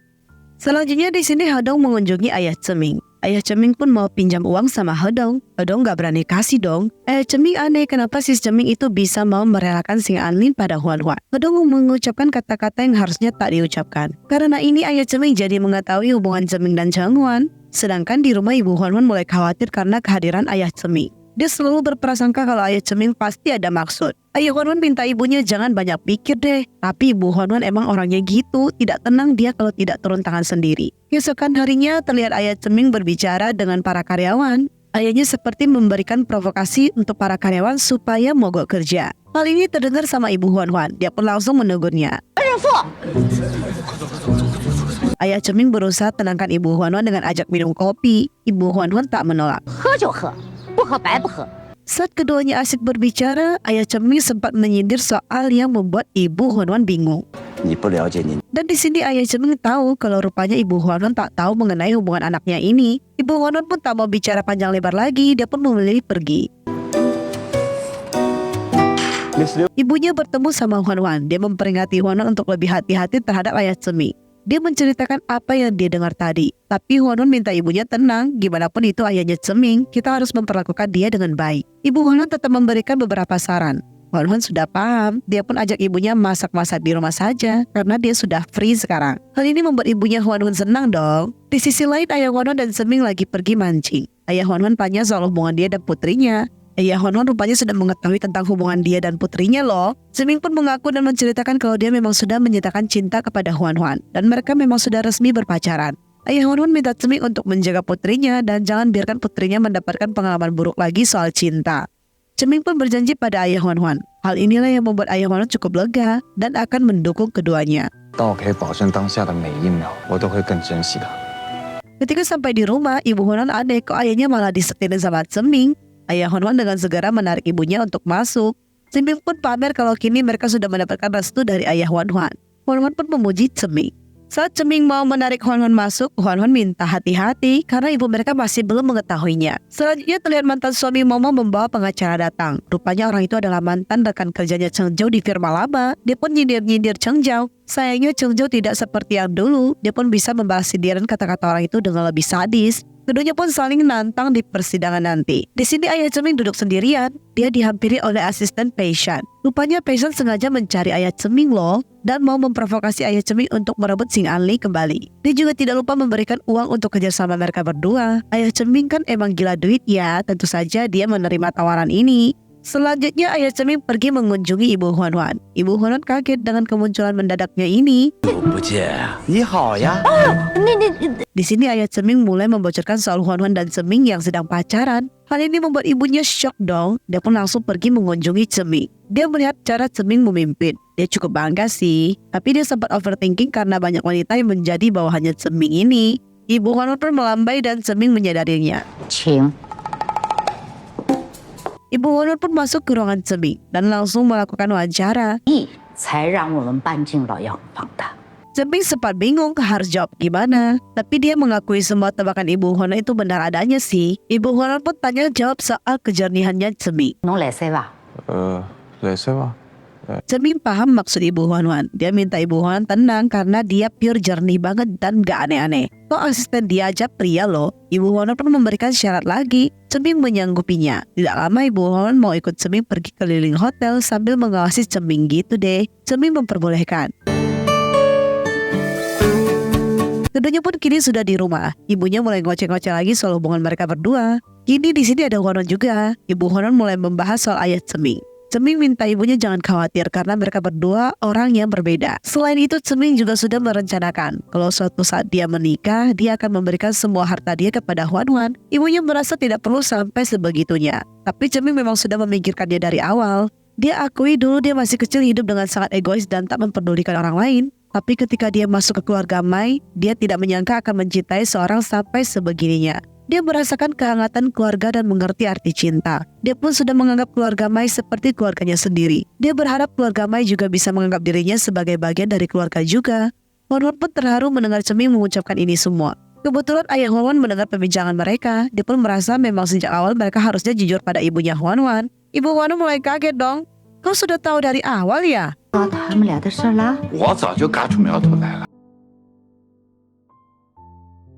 Selanjutnya di sini Hedong mengunjungi ayah Ceming. Ayah Ceming pun mau pinjam uang sama Hedong. Hedong gak berani kasih dong. Ayah Ceming aneh kenapa si Ceming itu bisa mau merelakan Xing Anlin pada Huan Huan. Hedong mengucapkan kata-kata yang harusnya tak diucapkan. Karena ini ayah Ceming jadi mengetahui hubungan Ceming dan Cheng Huan. Sedangkan di rumah Ibu Huan Huan mulai khawatir karena kehadiran ayah Ceming. Dia selalu berprasangka kalau ayah Ceming pasti ada maksud. Ayah Huan Huan minta ibunya jangan banyak pikir deh. Tapi Ibu Huan Huan emang orangnya gitu, tidak tenang dia kalau tidak turun tangan sendiri. Keesokan harinya terlihat ayah Ceming berbicara dengan para karyawan. Ayahnya seperti memberikan provokasi untuk para karyawan supaya mogok kerja. Hal ini terdengar sama Ibu Huan Huan. Dia pun langsung menegurnya. Ayah Ceming berusaha tenangkan Ibu Huan Huan dengan ajak minum kopi. Ibu Huan Huan tak menolak. 喝就喝，不喝白不喝。 Saat keduanya asik berbicara, ayah Ceming sempat menyindir soal yang membuat Ibu Huan Huan bingung. 你不了解你， Dan di sini ayah Ceming tahu kalau rupanya Ibu Huan Huan tak tahu mengenai hubungan anaknya ini. Ibu Huan Huan pun tak mau bicara panjang lebar lagi, dia pun memilih pergi. Ibunya bertemu sama Huan Huan. Dia memperingati Huan Huan untuk lebih hati-hati terhadap ayah Ceming. Dia menceritakan apa yang dia dengar tadi. Tapi Huan Huan minta ibunya tenang, gimana pun itu ayahnya Ceming, kita harus memperlakukan dia dengan baik. Ibu Huan Huan tetap memberikan beberapa saran. Huan Huan sudah paham, dia pun ajak ibunya masak-masak di rumah saja karena dia sudah free sekarang. Hal ini membuat ibunya Huan Huan senang dong. Di sisi lain, ayah Huan Huan dan Ceming lagi pergi mancing. Ayah Huan Huan tanya soal hubungan dia dan putrinya. Ayah Huan Huan rupanya sudah mengetahui tentang hubungan dia dan putrinya loh. Ceming pun mengaku dan menceritakan kalau dia memang sudah menyatakan cinta kepada Huan Huan dan mereka memang sudah resmi berpacaran. Ayah Huan Huan minta Ceming untuk menjaga putrinya dan jangan biarkan putrinya mendapatkan pengalaman buruk lagi soal cinta. Ceming pun berjanji pada ayah Huan Huan. Hal inilah yang membuat ayah Huan Huan cukup lega dan akan mendukung keduanya. 当我可以保证当下的每一秒，我都会更珍惜它。 Ketika sampai di rumah, ibu Huan Huan aneh kok ayahnya malah disetirin sama Ceming. Ayah Huan Huan dengan segera menarik ibunya untuk masuk. Ceming pun pamer kalau kini mereka sudah mendapatkan restu dari ayah Huan Huan. Huan Huan pun memuji Ceming. Saat Ceming mau menarik Huan Huan masuk, Huan Huan minta hati-hati karena ibu mereka masih belum mengetahuinya. Selanjutnya terlihat mantan suami Momo membawa pengacara datang. Rupanya orang itu adalah mantan rekan kerjanya Cheng Zhou di firma lama. Dia pun nyindir-nyindir Cheng Zhou. Sayangnya Cheng Zhou tidak seperti yang dulu. Dia pun bisa membalas sindiran kata-kata orang itu dengan lebih sadis. Keduanya pun saling nantang di persidangan nanti. Di sini ayah Ceming duduk sendirian. Dia dihampiri oleh asisten Peishan. Rupanya Peishan sengaja mencari ayah Ceming loh dan mau memprovokasi ayah Ceming untuk merebut Xing Anli kembali. Dia juga tidak lupa memberikan uang untuk kerjasama mereka berdua. Ayah Ceming kan emang gila duit ya, tentu saja dia menerima tawaran ini. Selanjutnya ayah Ceming pergi mengunjungi ibu Huan Huan. Ibu Huan Huan kaget dengan kemunculan mendadaknya ini. 你好呀。 Di sini ayah Ceming mulai membocorkan soal Huan Huan dan Ceming yang sedang pacaran. Hal ini membuat ibunya shock dong. Dia pun langsung pergi mengunjungi Ceming. Dia melihat cara Ceming memimpin. Dia cukup bangga sih. Tapi dia sempat overthinking karena banyak wanita yang menjadi bawahannya Ceming ini. Ibu Huan Huan pun melambai dan Ceming menyadarinya. Ibu Huan Huan pun masuk ke ruangan Ceming dan langsung melakukan wawancara. 才让我们搬进了药房的。 Ceming sempat bingung harus jawab gimana. Tapi dia mengakui semua tebakan Ibu Huan Huan itu benar adanya sih. Ibu Huan Huan pun tanya jawab soal kejernihannya Ceming. 侬来塞吧。来塞吧。 Ceming paham maksud Ibu Huan Huan. Dia minta Ibu Huan Huan tenang karena dia pure jernih banget dan gak aneh-aneh. Kok asisten dia aja pria loh. Ibu Huan Huan pun memberikan syarat lagi. Ceming menyanggupinya. Tidak lama Ibu Huan Huan mau ikut Ceming pergi keliling hotel sambil mengawasi Ceming gitu deh. Ceming memperbolehkan. Keduanya pun kini sudah di rumah. Ibunya mulai ngoceh-ngoceh lagi soal hubungan mereka berdua. Kini di sini ada Huan Huan juga. Ibu Huan Huan mulai membahas soal ayah Ceming. Ceming minta ibunya jangan khawatir karena mereka berdua orang yang berbeda. Selain itu, Ceming juga sudah merencanakan kalau suatu saat dia menikah, dia akan memberikan semua harta dia kepada Huan Huan. Ibunya merasa tidak perlu sampai sebegitunya. Tapi Ceming memang sudah memikirkannya dari awal. Dia akui dulu dia masih kecil hidup dengan sangat egois dan tak memperdulikan orang lain. Tapi ketika dia masuk ke keluarga Mai, dia tidak menyangka akan mencintai seorang sampai sebegininya. Dia merasakan kehangatan keluarga dan mengerti arti cinta. Dia pun sudah menganggap keluarga Mai seperti keluarganya sendiri. Dia berharap keluarga Mai juga bisa menganggap dirinya sebagai bagian dari keluarga juga. Huan Huan pun terharu mendengar Ceming mengucapkan ini semua. Kebetulan ayah Huan Huan mendengar pembincangan mereka. Dia pun merasa memang sejak awal mereka harusnya jujur pada ibunya Huan Huan. Ibu Huan Huan mulai kaget dong. Kau sudah tahu dari awal ya? 他们俩的事啦。我早就嘎出苗头来了。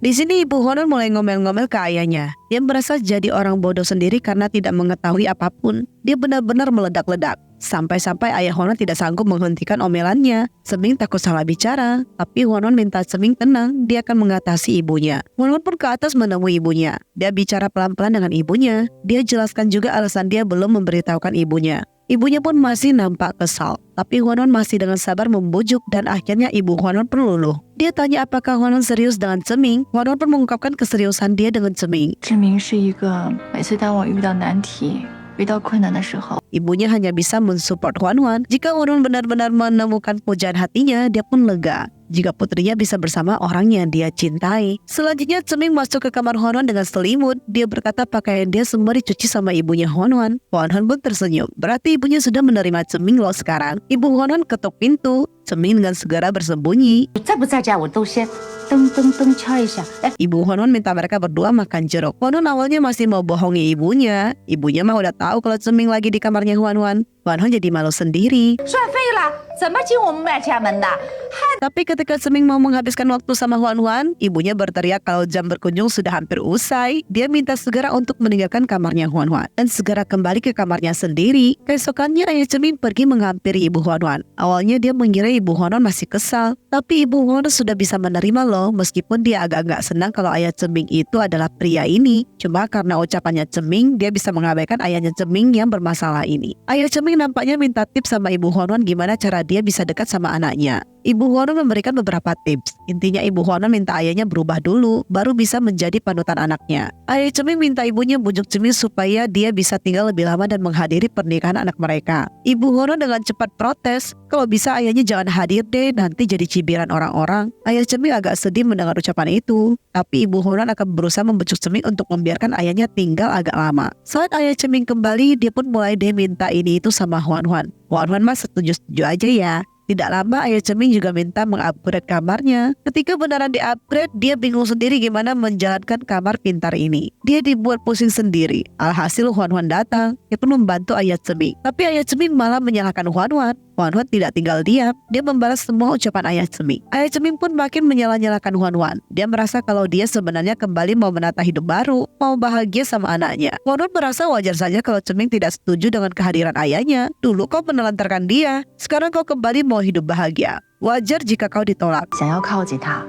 Di sini Ibu Huan Huan mulai ngomel-ngomel ke ayahnya. Dia merasa jadi orang bodoh sendiri karena tidak mengetahui apapun. Dia benar-benar meledak-ledak. Sampai-sampai ayah Huan Huan tidak sanggup menghentikan omelannya. Ceming takut salah bicara. Tapi Huan Huan minta Ceming tenang. Dia akan mengatasi ibunya. Huan Huan pun ke atas menemui ibunya. Dia bicara pelan-pelan dengan ibunya. Dia jelaskan juga alasan dia belum memberitahukan ibunya. Ibunya pun masih nampak kesal. Tapi Huan Huan masih dengan sabar membujuk dan akhirnya Ibu Huan Huan pun luluh. Dia tanya apakah Huan Huan serius dengan Ceming. Huan Huan pun mengungkapkan keseriusan dia dengan Ceming. 志明是一个每次当我遇到难题、遇到困难的时候， Ibunya hanya bisa mensupport Huan Huan. Jika Huan Huan benar-benar menemukan pujaan hatinya, dia pun lega. Jika putrinya bisa bersama orang yang dia cintai. Selanjutnya Ceming masuk ke kamar Huan Huan dengan selimut. Dia berkata pakaian dia semua dicuci sama ibunya Huan Huan. Huan Huan pun tersenyum. Berarti ibunya sudah menerima Ceming loh sekarang. Ibu Huan Huan ketuk pintu. Ceming dengan segera bersembunyi. 在不在家我都先噔噔噔敲一下。哎， Ibu Huan Huan minta mereka berdua makan jeruk. Huan Huan awalnya masih mau bohongi ibunya. Ibunya mah udah tahu kalau Ceming lagi di kamarnya Huan Huan. Huan Huan jadi malu sendiri. 算废了，怎么进我们买家门的？ Tapi ketika Seming mau menghabiskan waktu sama Huan Huan, ibunya berteriak kalau jam berkunjung sudah hampir usai. Dia minta segera untuk meninggalkan kamarnya Huan Huan dan segera kembali ke kamarnya sendiri. Keesokannya ayah Seming pergi menghampiri ibu Huan Huan. Awalnya dia mengira ibu Huan Huan masih kesal, tapi ibu Huan Huan sudah bisa menerima loh, meskipun dia agak-agak senang kalau ayah Seming itu adalah pria ini. Cuma karena ucapannya Seming, dia bisa mengabaikan ayahnya Seming yang bermasalah ini. Ayah Seming nampaknya minta tips sama ibu Huan Huan gimana cara dia bisa dekat sama anaknya. Ibu Huan Huan memberikan beberapa tips. Intinya ibu Huan Huan minta ayahnya berubah dulu, baru bisa menjadi panutan anaknya. Ayah Seming minta ibunya bujuk Seming supaya dia bisa tinggal lebih lama dan menghadiri pernikahan anak mereka. Ibu Huan Huan dengan cepat protes, kalau bisa ayahnya jangan hadir deh, nanti jadi cibiran orang-orang. Ayah Seming agak sedih mendengar ucapan itu, tapi ibu Huan Huan akan berusaha membujuk Seming untuk membiarkan ayahnya tinggal agak lama. Saat ayah Seming kembali, dia pun mulai deh minta ini itu sama Huan Huan. Huan Huan mah setuju-setuju aja ya. Tidak lama ayah Seming juga minta mengupgrade kamarnya. Ketika beneran di-upgrade, dia bingung sendiri gimana menjalankan kamar pintar ini. Dia dibuat pusing sendiri. Alhasil Huan Huan datang, dia pun membantu ayah Seming. Tapi ayah Seming malah menyalahkan Huan Huan. Huan Huan tidak tinggal diam, dia membalas semua ucapan ayah Seming. Ayah Seming pun makin menyalah-nyalahkan Huan Huan. Dia merasa kalau dia sebenarnya kembali mau menata hidup baru, mau bahagia sama anaknya. Huan Huan merasa wajar saja kalau Seming tidak setuju dengan kehadiran ayahnya. Dulu kau menelantarkan dia, sekarang kau kembali mau hidup bahagia. Wajar jika kau ditolak. 想要靠近他，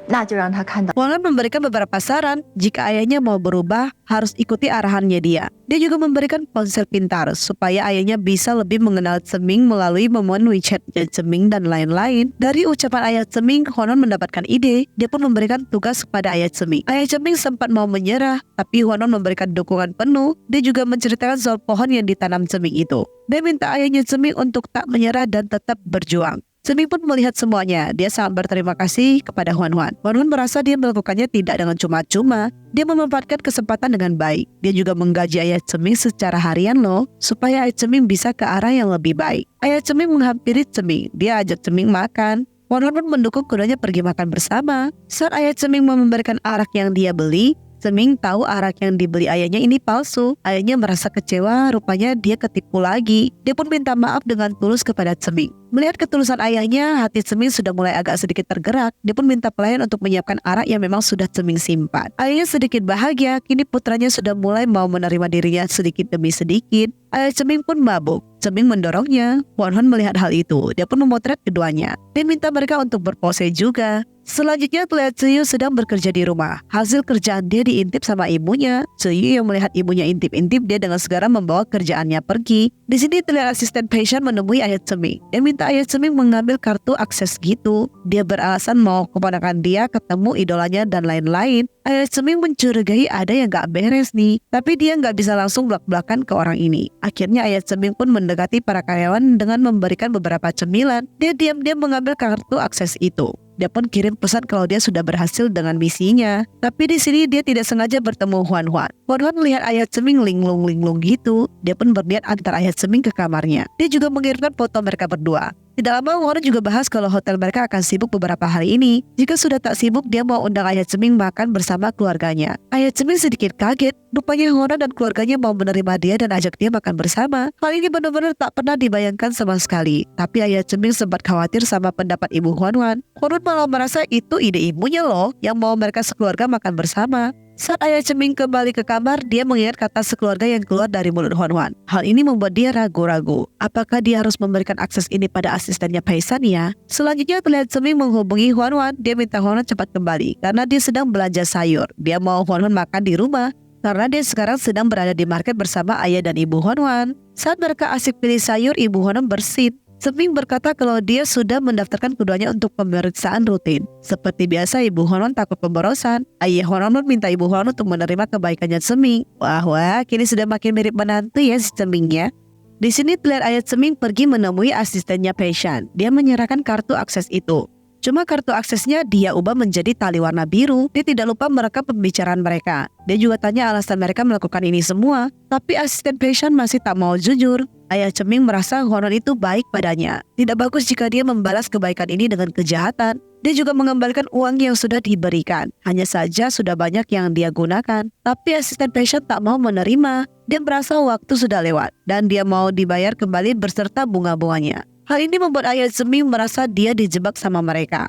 那就让他看到 Huan Huan memberikan beberapa saran, jika ayahnya mau berubah, harus ikuti arahannya dia. Dia juga memberikan ponsel pintar, supaya ayahnya bisa lebih mengenal Seming melalui momen WeChat-nya Seming dan lain-lain. Dari ucapan ayah Seming, Huan Huan mendapatkan ide, dia pun memberikan tugas kepada ayah Seming. Ayah Seming sempat mau menyerah, tapi Huan Huan memberikan dukungan penuh. Dia juga menceritakan soal pohon yang ditanam Seming itu. Dia minta ayahnya Seming untuk tak menyerah dan tetap berjuang. Seming pun melihat semuanya. Dia sangat berterima kasih kepada Huan Huan. Huan Huan merasa dia melakukannya tidak dengan cuma-cuma. Dia memanfaatkan kesempatan dengan baik. Dia juga menggaji ayah Seming secara harian loh, supaya ayah Seming bisa ke arah yang lebih baik. Ayah Seming menghampiri Seming. Dia ajak Seming makan. Huan Huan pun mendukung keduanya pergi makan bersama. Saat ayah Seming mau memberikan arak yang dia beli, Seming tahu arak yang dibeli ayahnya ini palsu. Ayahnya merasa kecewa, rupanya dia ketipu lagi. Dia pun minta maaf dengan tulus kepada Seming. Melihat ketulusan ayahnya, hati Seming sudah mulai agak sedikit tergerak. Dia pun minta pelayan untuk menyiapkan arak yang memang sudah Seming simpan. Ayahnya sedikit bahagia, kini putranya sudah mulai mau menerima dirinya sedikit demi sedikit. Ayah Seming pun mabuk. Seming mendorongnya. Huan Huan melihat hal itu. Dia pun memotret keduanya. Dia minta mereka untuk berpose juga. Selanjutnya terlihat Tzuyu sedang bekerja di rumah. Hasil kerjaan dia diintip sama ibunya. Tzuyu yang melihat ibunya intip-intip, dia dengan segera membawa kerjaannya pergi. Di sini terlihat asisten passion menemui ayah Seming. Dia minta ayah Seming mengambil kartu akses gitu. Dia beralasan mau keponakan dia ketemu idolanya dan lain-lain. Ayah Seming mencurigai ada yang gak beres nih. Tapi dia gak bisa langsung belak-belakan ke orang ini. Akhirnya ayah Seming pun mendekati para karyawan dengan memberikan beberapa cemilan. Dia diam-diam mengambil kartu akses itu. Dia pun kirim pesan kalau dia sudah berhasil dengan misinya. Tapi di sini dia tidak sengaja bertemu Huan Huan. Huan Huan melihat ayah Seming linglung-linglung gitu. Dia pun berniat antar ayah Seming ke kamarnya. Dia juga mengirimkan foto mereka berdua. Tidak lama Huan Huan juga bahas kalau hotel mereka akan sibuk beberapa hari ini. Jika sudah tak sibuk, dia mau undang ayah Seming makan bersama keluarganya. Ayah Seming sedikit kaget. Rupanya Huan Huan dan keluarganya mau menerima dia dan ajak dia makan bersama. Hal ini benar-benar tak pernah dibayangkan sama sekali. Tapi ayah Seming sempat khawatir sama pendapat ibu Huan Huan. Huan Huan malah merasa itu ide ibunya loh, yang mau mereka sekeluarga makan bersama. Saat ayah Seming kembali ke kamar, dia mengingat kata sekeluarga yang keluar dari mulut Huan Huan. Hal ini membuat dia ragu-ragu. Apakah dia harus memberikan akses ini pada asistennya Paisan ya? Selanjutnya terlihat Seming menghubungi Huan Huan. Dia minta Huan Huan cepat kembali karena dia sedang belanja sayur. Dia mau Huan Huan makan di rumah karena dia sekarang sedang berada di market bersama ayah dan ibu Huan Huan. Saat mereka asik pilih sayur, ibu Huan Huan bersin. Seming berkata kalau dia sudah mendaftarkan keduanya untuk pemeriksaan rutin. Seperti biasa, ibu Huan Huan takut pemborosan. Ayah Huan Huan minta ibu Huan Huan untuk menerima kebaikannya Seming. Wah, kini sudah makin mirip menantu ya si Semingnya. Di sini terlihat ayah Seming pergi menemui asistennya Paisan. Dia menyerahkan kartu akses itu. Cuma kartu aksesnya dia ubah menjadi tali warna biru. Dia tidak lupa merekam pembicaraan mereka. Dia juga tanya alasan mereka melakukan ini semua. Tapi asisten Paisan masih tak mau jujur. Ayah Seming merasa Huan Huan itu baik padanya. Tidak bagus jika dia membalas kebaikan ini dengan kejahatan. Dia juga mengembalikan uang yang sudah diberikan. Hanya saja sudah banyak yang dia gunakan. Tapi asisten Paisan tak mau menerima. Dia merasa waktu sudah lewat dan dia mau dibayar kembali berserta bunga-bunganya. Hal ini membuat ayah Zeming merasa dia dijebak sama mereka.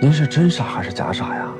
您是真傻还是假傻呀？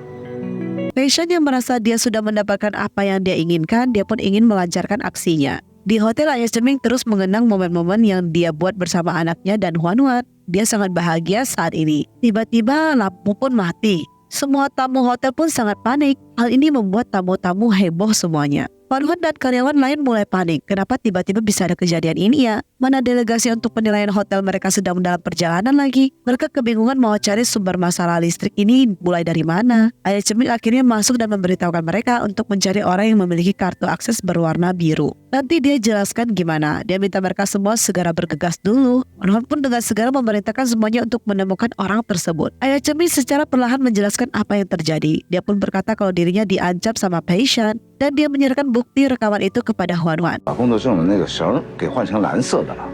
Passion yang merasa dia sudah mendapatkan apa yang dia inginkan, dia pun ingin melancarkan aksinya. Di hotel, ayah Zeming terus mengenang momen-momen yang dia buat bersama anaknya dan Huan. Dia sangat bahagia saat ini. Tiba-tiba lampu pun mati. Semua tamu hotel pun sangat panik. Hal ini membuat tamu-tamu heboh semuanya. Huan dan karyawan lain mulai panik. Kenapa tiba-tiba bisa ada kejadian ini ya? Mana delegasi untuk penilaian hotel mereka sedang dalam perjalanan lagi? Mereka kebingungan mau cari sumber masalah listrik ini mulai dari mana. Ayah Zeming akhirnya masuk dan memberitahukan mereka untuk mencari orang yang memiliki kartu akses berwarna biru. Nanti dia jelaskan gimana. Dia minta mereka semua segera bergegas dulu. Huan pun dengan segera memerintahkan semuanya untuk menemukan orang tersebut. Ayah Zeming secara perlahan menjelaskan apa yang terjadi. Dia pun berkata kalau dirinya diancam sama Passion dan dia menyerahkan bukti rekaman itu kepada Huan. 把工作证的那个绳给换成蓝色的了。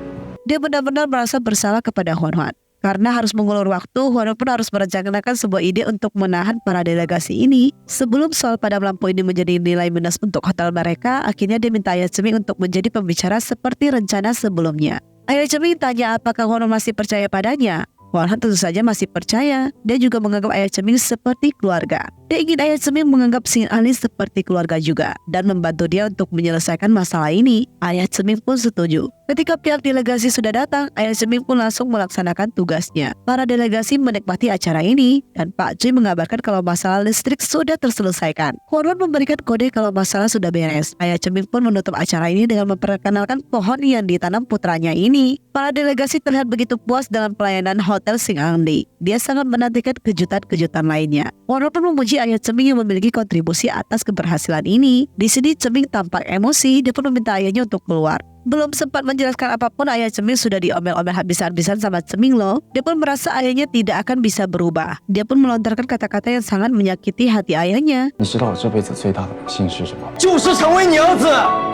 Dia benar-benar merasa bersalah kepada Huan. Karena harus mengulur waktu, Huan pun harus merencanakan sebuah ide untuk menahan para delegasi ini. Sebelum soal padam lampu ini menjadi nilai minus untuk hotel mereka, akhirnya dia minta ayah Zeming untuk menjadi pembicara seperti rencana sebelumnya. Ayah Zeming tanya apakah Huan masih percaya padanya. Huan tentu saja masih percaya. Dia juga menganggap ayah Zeming seperti keluarga. Dia ingin ayah Zeming menganggap Sing Ali seperti keluarga juga dan membantu dia untuk menyelesaikan masalah ini. Ayah Zeming pun setuju. Ketika pihak delegasi sudah datang, ayah Zeming pun langsung melaksanakan tugasnya. Para delegasi menikmati acara ini dan Pak Jui mengabarkan kalau masalah listrik sudah terselesaikan. Huan memberikan kode kalau masalah sudah beres. Ayah Zeming pun menutup acara ini dengan memperkenalkan pohon yang ditanam putranya ini. Para delegasi terlihat begitu puas dalam pelayanan hotel Sing Ali. Dia sangat menantikan kejutan-kejutan lainnya. Huan pun memuji ayah Zeming yang memiliki kontribusi atas keberhasilan ini. Di sini Zeming tampak emosi. Dia pun meminta ayahnya untuk keluar. Belum sempat menjelaskan apapun, ayah Zeming sudah diomel-omel habis-habisan sama Zeming loh. Dia pun merasa ayahnya tidak akan bisa berubah. Dia pun melontarkan kata-kata yang sangat menyakiti hati ayahnya. 你知道我这辈子最大的不幸是什么？ 就是成为你儿子。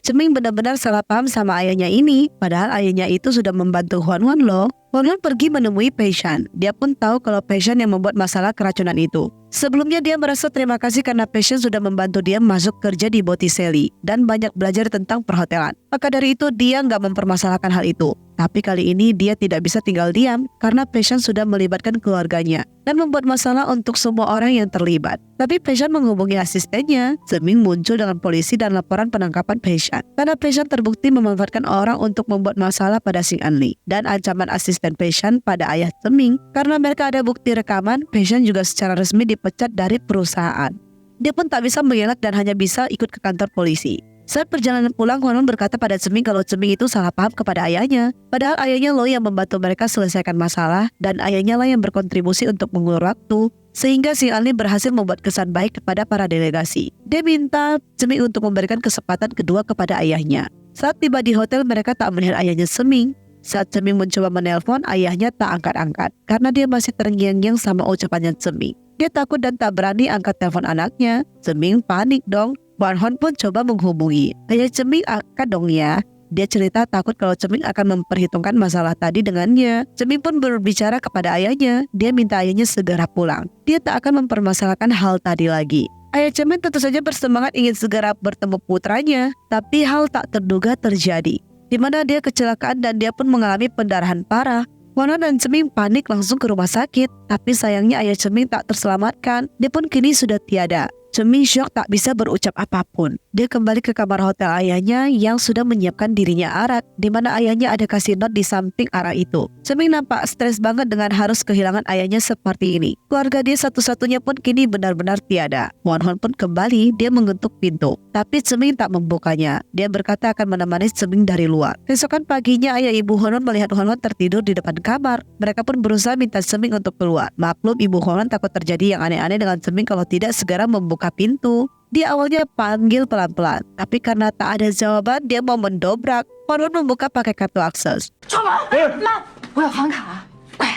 Zeming benar-benar salah paham sama ayahnya ini. Padahal ayahnya itu sudah membantu Huan loh. Huan pergi menemui Passion. Dia pun tahu kalau Passion yang membuat masalah keracunan itu. Sebelumnya dia merasa terima kasih karena Passion sudah membantu dia masuk kerja di Botticelli dan banyak belajar tentang perhotelan. Maka dari itu dia nggak mempermasalahkan hal itu. Tapi kali ini dia tidak bisa tinggal diam karena Passion sudah melibatkan keluarganya dan membuat masalah untuk semua orang yang terlibat. Tapi Passion menghubungi asistennya. Zeming muncul dengan polisi dan laporan penangkapan Passion. Karena Passion terbukti memanfaatkan orang untuk membuat masalah pada Sing Anli. Dan ancaman asisten Passion pada ayah Zeming. Karena mereka ada bukti rekaman, Passion juga secara resmi dipecat dari perusahaan. Dia pun tak bisa mengelak dan hanya bisa ikut ke kantor polisi. Saat perjalanan pulang, Huan berkata pada Zeming kalau Zeming itu salah paham kepada ayahnya. Padahal ayahnya loh yang membantu mereka selesaikan masalah dan ayahnya lah yang berkontribusi untuk mengulur waktu. Sehingga Sing Ali berhasil membuat kesan baik kepada para delegasi. Dia minta Zeming untuk memberikan kesempatan kedua kepada ayahnya. Saat tiba di hotel, mereka tak melihat ayahnya Zeming. Saat Zeming mencoba menelpon, ayahnya tak angkat-angkat karena dia masih terngiang-ngiang sama ucapannya Zeming. Dia takut dan tak berani angkat telepon anaknya. Zeming panik dong. Huan pun coba menghubungi. Ayah Zeming angkat dong ya. Dia cerita takut kalau Zeming akan memperhitungkan masalah tadi dengannya. Zeming pun berbicara kepada ayahnya. Dia minta ayahnya segera pulang. Dia tak akan mempermasalahkan hal tadi lagi. Ayah Zeming tentu saja bersemangat ingin segera bertemu putranya. Tapi hal tak terduga terjadi. Di mana dia kecelakaan dan dia pun mengalami pendarahan parah. Huan dan Zeming panik langsung ke rumah sakit. Tapi sayangnya ayah Zeming tak terselamatkan. Dia pun kini sudah tiada. Zeming syok tak bisa berucap apapun. Dia kembali ke kamar hotel ayahnya yang sudah menyiapkan dirinya arak, di mana ayahnya ada kasih not di samping arak itu. Zeming nampak stres banget dengan harus kehilangan ayahnya seperti ini. Keluarga dia satu-satunya pun kini benar-benar tiada. Huan pun kembali, dia mengetuk pintu. Tapi Zeming tak membukanya. Dia berkata akan menemani Zeming dari luar. Keesokan paginya ayah ibu Huan melihat Huan tertidur di depan kamar. Mereka pun berusaha minta Zeming untuk keluar. Maklum ibu Huan takut terjadi yang aneh-aneh dengan Zeming kalau tidak segera membuka pintu. Dia awalnya panggil pelan-pelan, tapi karena tak ada jawaban, dia mau mendobrak. Huan membuka pakai kartu akses. 妈，我有房卡，快！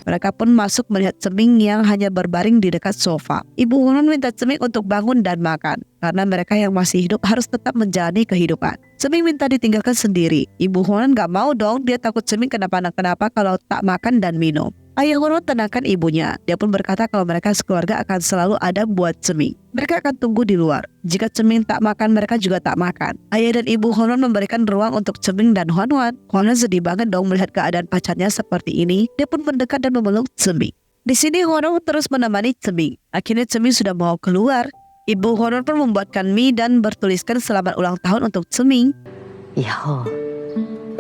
Mereka pun masuk melihat Zeming yang hanya berbaring di dekat sofa. Ibu Huan minta Zeming untuk bangun dan makan, karena mereka yang masih hidup harus tetap menjalani kehidupan. Zeming minta ditinggalkan sendiri. Ibu Huan gak mau dong, dia takut Zeming kenapa-kenapa kalau tak makan dan minum. Ayah Won tenangkan ibunya. Dia pun berkata kalau mereka sekeluarga akan selalu ada buat Ceming. Mereka akan tunggu di luar. Jika Ceming tak makan, mereka juga tak makan. Ayah dan ibu Hwan memberikan ruang untuk Ceming dan Hwan. Hwan sedih banget dong melihat keadaan pacarnya seperti ini. Dia pun mendekat dan memeluk Ceming. Di sini Hwan terus menemani Ceming. Akhirnya Ceming sudah mau keluar. Ibu Hwan pun membuatkan mie dan bertuliskan selamat ulang tahun untuk Ceming. 以后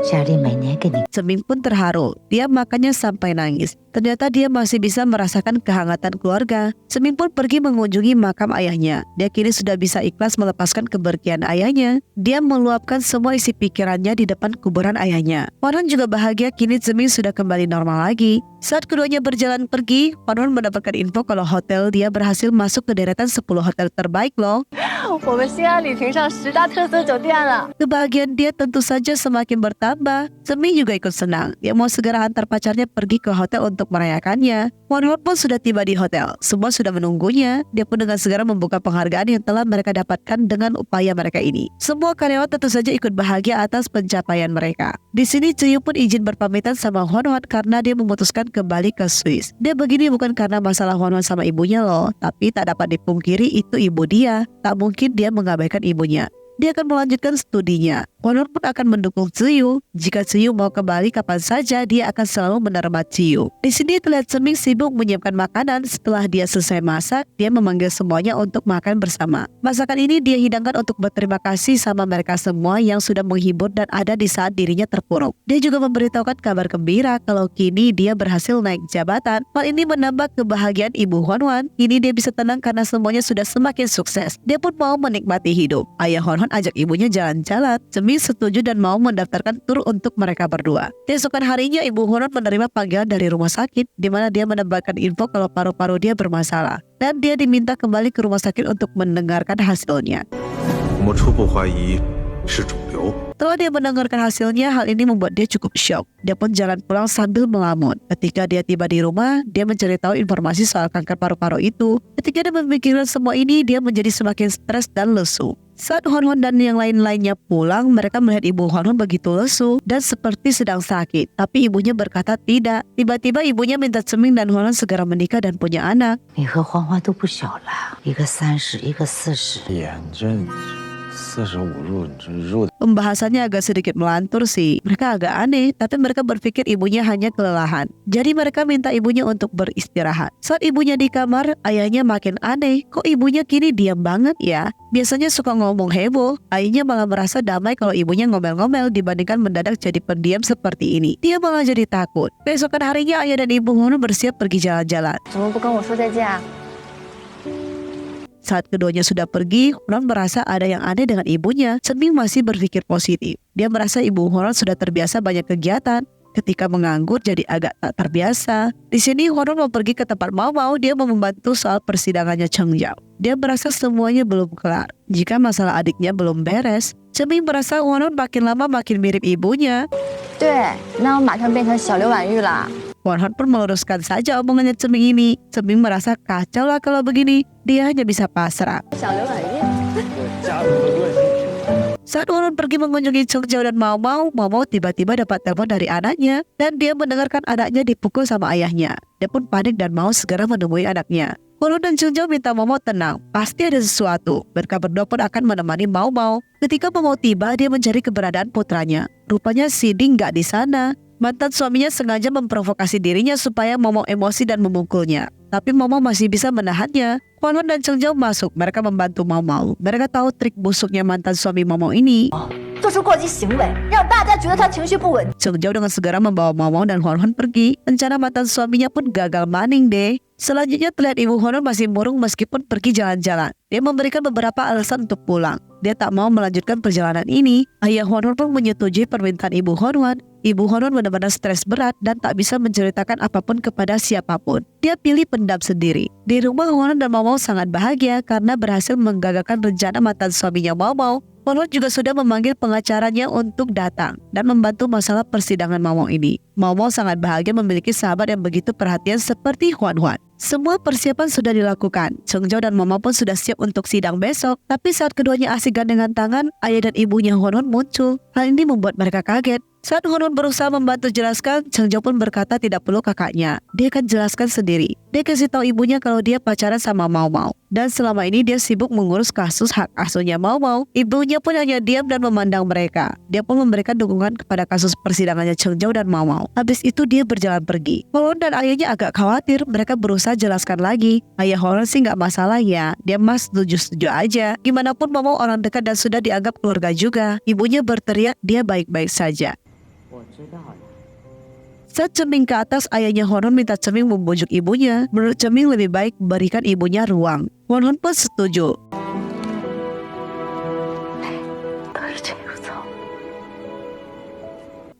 家里每年给你 Ceming pun terharu. Dia makannya sampai nangis. Ternyata dia masih bisa merasakan kehangatan keluarga. Ceming pun pergi mengunjungi makam ayahnya. Dia kini sudah bisa ikhlas melepaskan kepergian ayahnya. Dia meluapkan semua isi pikirannya di depan kuburan ayahnya. Hwan juga bahagia kini Ceming sudah kembali normal lagi. Saat keduanya berjalan pergi, Hwan mendapatkan info kalau hotel dia berhasil masuk ke deretan 10 hotel terbaik loh. 我们西安礼屏上10大特色酒店了。 Kebahagiaan dia tentu saja semakin bertambah. Ceming juga ikut senang. Dia mau segera antar pacarnya pergi ke hotel untuk merayakannya. Hwan pun sudah tiba di hotel. Semua sudah menunggunya. Dia pun dengan segera membuka penghargaan yang telah mereka dapatkan dengan upaya mereka ini. Semua karyawan tentu saja ikut bahagia atas pencapaian mereka. Di sini Ciyu pun izin berpamitan sama Hwan karena dia memutuskan kembali ke Swiss. Dia begini bukan karena masalah Hwan sama ibunya loh, tapi tak dapat dipungkiri itu ibu dia. Tak mungkin dia mengabaikan ibunya. Dia akan melanjutkan studinya. Hwan pun akan mendukung Ciyu. Jika Ciyu mau kembali kapan saja, dia akan selalu menerima Ciyu. Di sini terlihat Ceming sibuk menyiapkan makanan. Setelah dia selesai masak, dia memanggil semuanya untuk makan bersama. Masakan ini dia hidangkan untuk berterima kasih sama mereka semua yang sudah menghibur dan ada di saat dirinya terpuruk. Dia juga memberitahukan kabar gembira kalau kini dia berhasil naik jabatan. Hal ini menambah kebahagiaan ibu Hwan. Kini dia bisa tenang karena semuanya sudah semakin sukses. Dia pun mau menikmati hidup. Ayah Hwan ajak ibunya jalan-jalan. Ceming setuju dan mau mendaftarkan tur untuk mereka berdua. Keesokan harinya ibu Hwan menerima panggilan dari rumah sakit di mana dia mendapatkan info kalau paru-paru dia bermasalah dan dia diminta kembali ke rumah sakit untuk mendengarkan hasilnya. 我们初步怀疑是肿瘤。 Setelah dia mendengarkan hasilnya, hal ini membuat dia cukup syok. Dia pun jalan pulang sambil melamun. Ketika dia tiba di rumah, dia mencari tahu informasi soal kanker paru-paru itu. Ketika dia memikirkan semua ini, dia menjadi semakin stres dan lesu. Saat Hwan dan yang lain-lainnya pulang, mereka melihat ibu Hwan begitu lesu dan seperti sedang sakit. Tapi ibunya berkata tidak. Tiba-tiba ibunya minta Ceming dan Hwan segera menikah dan punya anak. 你和欢欢都不小了，一个30，一个40。眼这45入，这入 Pembahasannya agak sedikit melantur sih. Mereka agak aneh, tapi mereka berpikir ibunya hanya kelelahan. Jadi mereka minta ibunya untuk beristirahat. Saat ibunya di kamar, ayahnya makin aneh. Kok ibunya kini diam banget ya? Biasanya suka ngomong heboh. Ayahnya malah merasa damai kalau ibunya ngomel-ngomel dibandingkan mendadak jadi pendiam seperti ini. Dia malah jadi takut. Keesokan harinya ayah dan ibu Hwan bersiap pergi jalan-jalan. 怎么不跟我说再见啊？ Saat keduanya sudah pergi, Hwan merasa ada yang aneh dengan ibunya. Ceming masih berpikir positif. Dia merasa ibu Hwan sudah terbiasa banyak kegiatan. Ketika menganggur jadi agak tak terbiasa. Di sini Hwan mau pergi ke tempat Mau. Dia mau membantu soal persidangannya Cheng Zhao. Dia merasa semuanya belum kelar. Jika masalah adiknya belum beres, Ceming merasa Hwan makin lama makin mirip ibunya. 对，那我马上变成小刘婉玉了。 Hwan pun meluruskan saja omongannya Ceming ini. Ceming merasa kacau lah kalau begini. Dia hanya bisa pasrah. 小刘婉玉。 Saat Hwan pergi mengunjungi Cheng Zhao dan Mau, tiba-tiba dapat telepon dari anaknya dan dia mendengarkan anaknya dipukul sama ayahnya. Dia pun panik dan mau segera menemui anaknya. Hwan dan Cheng Zhao minta Mau tenang, pasti ada sesuatu. Mereka berdua pun akan menemani Mau. Ketika Mau tiba, dia mencari keberadaan putranya. Rupanya si Ding gak di sana. Mantan suaminya sengaja memprovokasi dirinya supaya Mau emosi dan memukulnya. Tapi Mau masih bisa menahannya. Hwan dan Cheng Zhao masuk, mereka membantu Mau. Mereka tahu trik busuknya mantan suami Mau ini. 做出过激行为，让大家觉得他情绪不稳。 Cheng Zhao dengan segera membawa Mau dan Hwan pergi. Rencana mantan suaminya pun gagal maning deh. Selanjutnya terlihat ibu Hwan masih murung meskipun pergi jalan-jalan. Dia memberikan beberapa alasan untuk pulang. Dia tak mau melanjutkan perjalanan ini. Ayah Hwan pun menyetujui permintaan ibu Hwan. Ibu Hwan benar-benar stres berat dan tak bisa menceritakan apapun kepada siapapun. Dia pilih pendam sendiri. Di rumah Hwan dan Mau sangat bahagia karena berhasil menggagalkan rencana mantan suaminya Mau. Hwan juga sudah memanggil pengacaranya untuk datang dan membantu masalah persidangan Mau ini. Mau sangat bahagia memiliki sahabat yang begitu perhatian seperti Hwan. Semua persiapan sudah dilakukan. Cheng Zhao dan Mau pun sudah siap untuk sidang besok. Tapi saat keduanya asik gandengan tangan, ayah dan ibunya Hwan muncul. Hal ini membuat mereka kaget. Saat Honun berusaha membantu jelaskan, Cheng Zhao pun berkata tidak perlu kakaknya. Dia akan jelaskan sendiri. Dia kasih tahu ibunya kalau dia pacaran sama Mau Mau. Dan selama ini dia sibuk mengurus kasus hak asuhnya Mau Mau. Ibunya pun hanya diam dan memandang mereka. Dia pun memberikan dukungan kepada kasus persidangannya Cheng Zhao dan Mau Mau. Habis itu dia berjalan pergi. Honun dan ayahnya agak khawatir. Mereka berusaha jelaskan lagi. Ayah Honun sih nggak masalah ya. Dia mah setuju-setuju aja. Gimana pun Mau Mau orang dekat dan sudah dianggap keluarga juga. Ibunya berteriak dia baik-baik saja. Saat Ceming ke atas, ayahnya Honun minta Ceming membujuk ibunya. Menurut Ceming lebih baik berikan ibunya ruang. Honun pun setuju.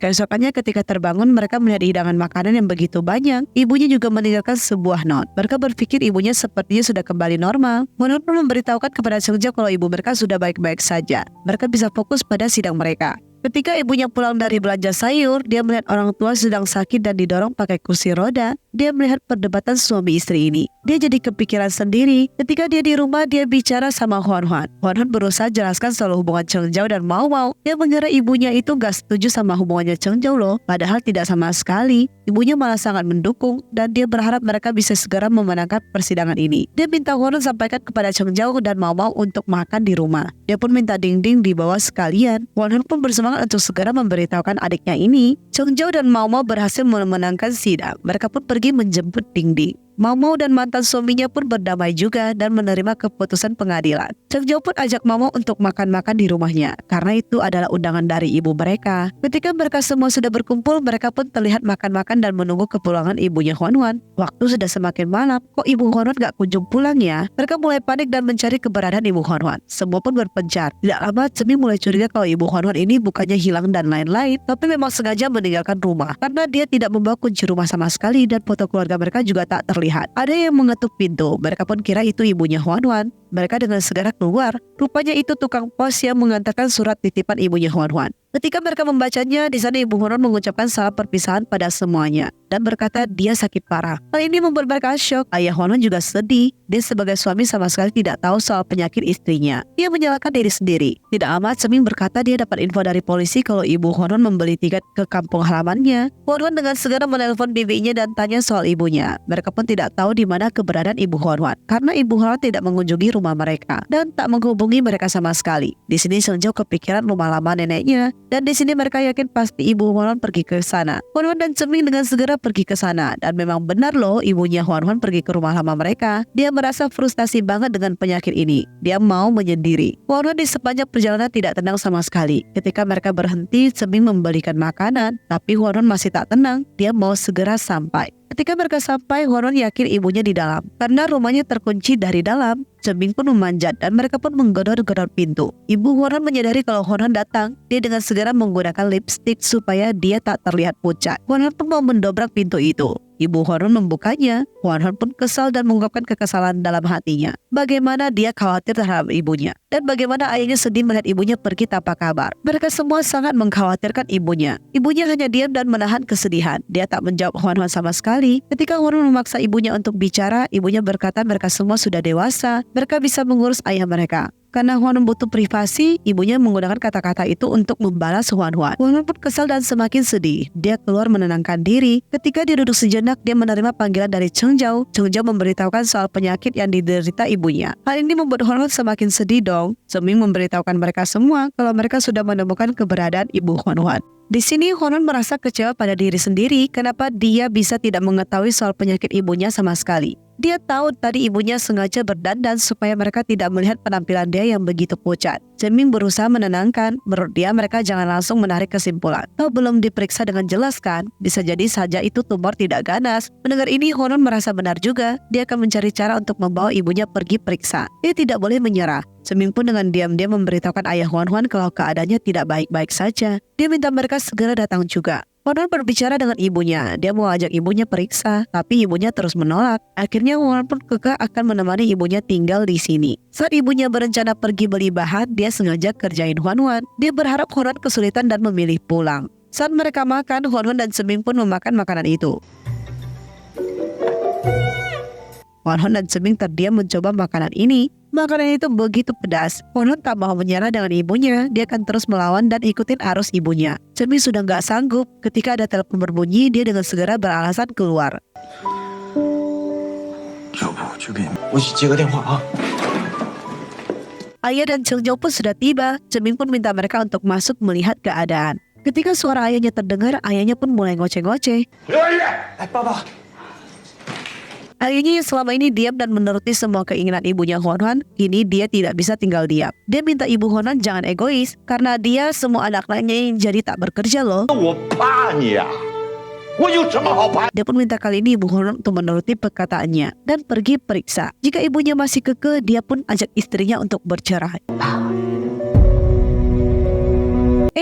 Keesokannya ketika terbangun, mereka melihat hidangan makanan yang begitu banyak. Ibunya juga meninggalkan sebuah not. Mereka berpikir ibunya sepertinya sudah kembali normal. Honun pun memberitahukan kepada Cheng Zhao kalau ibu mereka sudah baik-baik saja. Mereka bisa fokus pada sidang mereka. Ketika ibunya pulang dari belanja sayur, dia melihat orang tua sedang sakit dan didorong pakai kursi roda. Dia melihat perdebatan suami istri ini. Dia jadi kepikiran sendiri. Ketika dia di rumah, dia bicara sama Huan Huan. Huan Huan berusaha jelaskan soal hubungan Cheng Zhao dan Mau Mau. Dia mengira ibunya itu gak setuju sama hubungannya Cheng Zhao loh. Padahal tidak sama sekali. Ibunya malah sangat mendukung dan dia berharap mereka bisa segera memenangkan persidangan ini. Dia minta Huan Huan sampaikan kepada Cheng Zhao dan Mau Mau untuk makan di rumah. Dia pun minta Ding Ding dibawa sekalian. Huan Huan pun bersemangat untuk segera memberitahukan adiknya ini. Cheng Zhao dan Mau Mau berhasil memenangkan sidang. Mereka pun pergi menjemput Ding Ding. Mau Mau dan mantan suaminya pun berdamai juga dan menerima keputusan pengadilan. Cheng Zhao pun ajak Mau Mau untuk makan-makan di rumahnya karena itu adalah undangan dari ibu mereka. Ketika mereka semua sudah berkumpul, mereka pun terlihat makan-makan dan menunggu kepulangan ibunya Huan Huan. Waktu sudah semakin malam, kok ibu Huan Huan gak kunjung pulang ya? Mereka mulai panik dan mencari keberadaan ibu Huan Huan. Semua pun berpencar. Tidak lama, Ceming mulai curiga kalau ibu Huan Huan ini bukannya hilang dan lain-lain, tapi memang sengaja meninggalkan rumah karena dia tidak membawa kunci rumah sama sekali dan foto keluarga mereka juga tak terlihat. Ada yang mengetuk pintu. Mereka pun kira itu ibunya Huan Huan. Mereka dengan segera keluar. Rupanya itu tukang pos yang mengantarkan surat titipan ibunya Huan Huan. Ketika mereka membacanya, di sana ibu Huan Huan mengucapkan salam perpisahan pada semuanya dan berkata dia sakit parah. Hal ini membuat mereka syok. Ayah Huan Huan juga sedih. Dia sebagai suami sama sekali tidak tahu soal penyakit istrinya. Dia menyalahkan diri sendiri. Tidak lama, Ceming berkata dia dapat info dari polisi kalau ibu Huan Huan membeli tiket ke kampung halamannya. Huan Huan dengan segera menelpon bibinya dan tanya soal ibunya. Mereka pun tidak tahu di mana keberadaan ibu Huan Huan karena ibu Huan Huan tidak mengunjungi rumah mereka dan tak menghubungi mereka sama sekali. Di sini Cheng Zhao kepikiran rumah lama neneknya dan di sini mereka yakin pasti ibu Huan Huan pergi ke sana. Huan Huan dan Ceming dengan segera pergi ke sana dan memang benar loh ibunya Huan Huan pergi ke rumah lama mereka. Dia merasa frustasi banget dengan penyakit ini. Dia mau menyendiri. Huan Huan di sepanjang perjalanan tidak tenang sama sekali. Ketika mereka berhenti, Ceming membelikan makanan, tapi Huan Huan masih tak tenang. Dia mau segera sampai. Ketika mereka sampai, Huan Huan yakin ibunya di dalam karena rumahnya terkunci dari dalam. Ceming pun memanjat dan mereka pun menggedor-gedor pintu. Ibu Huan Huan menyadari kalau Huan Huan datang. Dia dengan segera menggunakan lipstik supaya dia tak terlihat pucat. Huan Huan pun mau mendobrak pintu itu. Ibu Huan Huan membukanya. Huan Huan pun kesal dan mengungkapkan kekesalan dalam hatinya. Bagaimana dia khawatir terhadap ibunya dan bagaimana ayahnya sedih melihat ibunya pergi tanpa kabar. Mereka semua sangat mengkhawatirkan ibunya. Ibunya hanya diam dan menahan kesedihan. Dia tak menjawab Huan Huan sama sekali. Ketika Huan Huan memaksa ibunya untuk bicara, ibunya berkata mereka semua sudah dewasa. Mereka bisa mengurus ayah mereka. Karena Huan Huan butuh privasi, ibunya menggunakan kata-kata itu untuk membalas Huan Huan. Huan Huan pun kesal dan semakin sedih. Dia keluar menenangkan diri. Ketika dia duduk sejenak, dia menerima panggilan dari Cheng Zhao. Cheng Zhao memberitahukan soal penyakit yang diderita ibunya. Hal ini membuat Huan Huan semakin sedih dong. Ceming memberitahukan mereka semua kalau mereka sudah menemukan keberadaan ibu Huan Huan. Di sini Huan Huan merasa kecewa pada diri sendiri kenapa dia bisa tidak mengetahui soal penyakit ibunya sama sekali. Dia tahu tadi ibunya sengaja berdandan supaya mereka tidak melihat penampilan dia yang begitu pucat. Ceming berusaha menenangkan, menurut dia mereka jangan langsung menarik kesimpulan. Kalau belum diperiksa dengan jelas kan, bisa jadi saja itu tumor tidak ganas. Mendengar ini Huan Huan merasa benar juga, dia akan mencari cara untuk membawa ibunya pergi periksa. Dia tidak boleh menyerah. Ceming pun dengan diam-diam memberitahukan ayah Huan Huan kalau keadaannya tidak baik-baik saja. Dia minta mereka segera datang juga. Huan Huan berbicara dengan ibunya. Dia mau ajak ibunya periksa, tapi ibunya terus menolak. Akhirnya Huan Huan pun kekeh akan menemani ibunya tinggal di sini. Saat ibunya berencana pergi beli bahan, dia sengaja kerjain Huan Huan. Dia berharap Huan Huan kesulitan dan memilih pulang. Saat mereka makan, Huan Huan dan Ceming pun memakan makanan itu. Huan Huan dan Ceming terdiam mencoba makanan ini. Makanan itu begitu pedas. Honhon tak mau menyerah dengan ibunya. Dia akan terus melawan dan ikutin arus ibunya. Cemi sudah gak sanggup. Ketika ada telepon berbunyi, dia dengan segera beralasan keluar. 要不我去给你，我去接个电话啊。 Ayah dan Chengjao pun sudah tiba. Ceming pun minta mereka untuk masuk melihat keadaan. Ketika suara ayahnya terdengar, ayahnya pun mulai ngoceh-ngoceh. 哎，爸爸， Ayahnya yang selama ini diam dan menuruti semua keinginan ibunya Honhon, kini dia tidak bisa tinggal diam. Dia minta ibu Honhon jangan egois, karena dia semua anak-anaknya yang jadi tak bekerja loh. 我怕你呀、我有什么好怕？ Dia pun minta kali ini ibu Honhon untuk menuruti perkataannya dan pergi periksa. Jika ibunya masih kekeh, dia pun ajak istrinya untuk bercerai.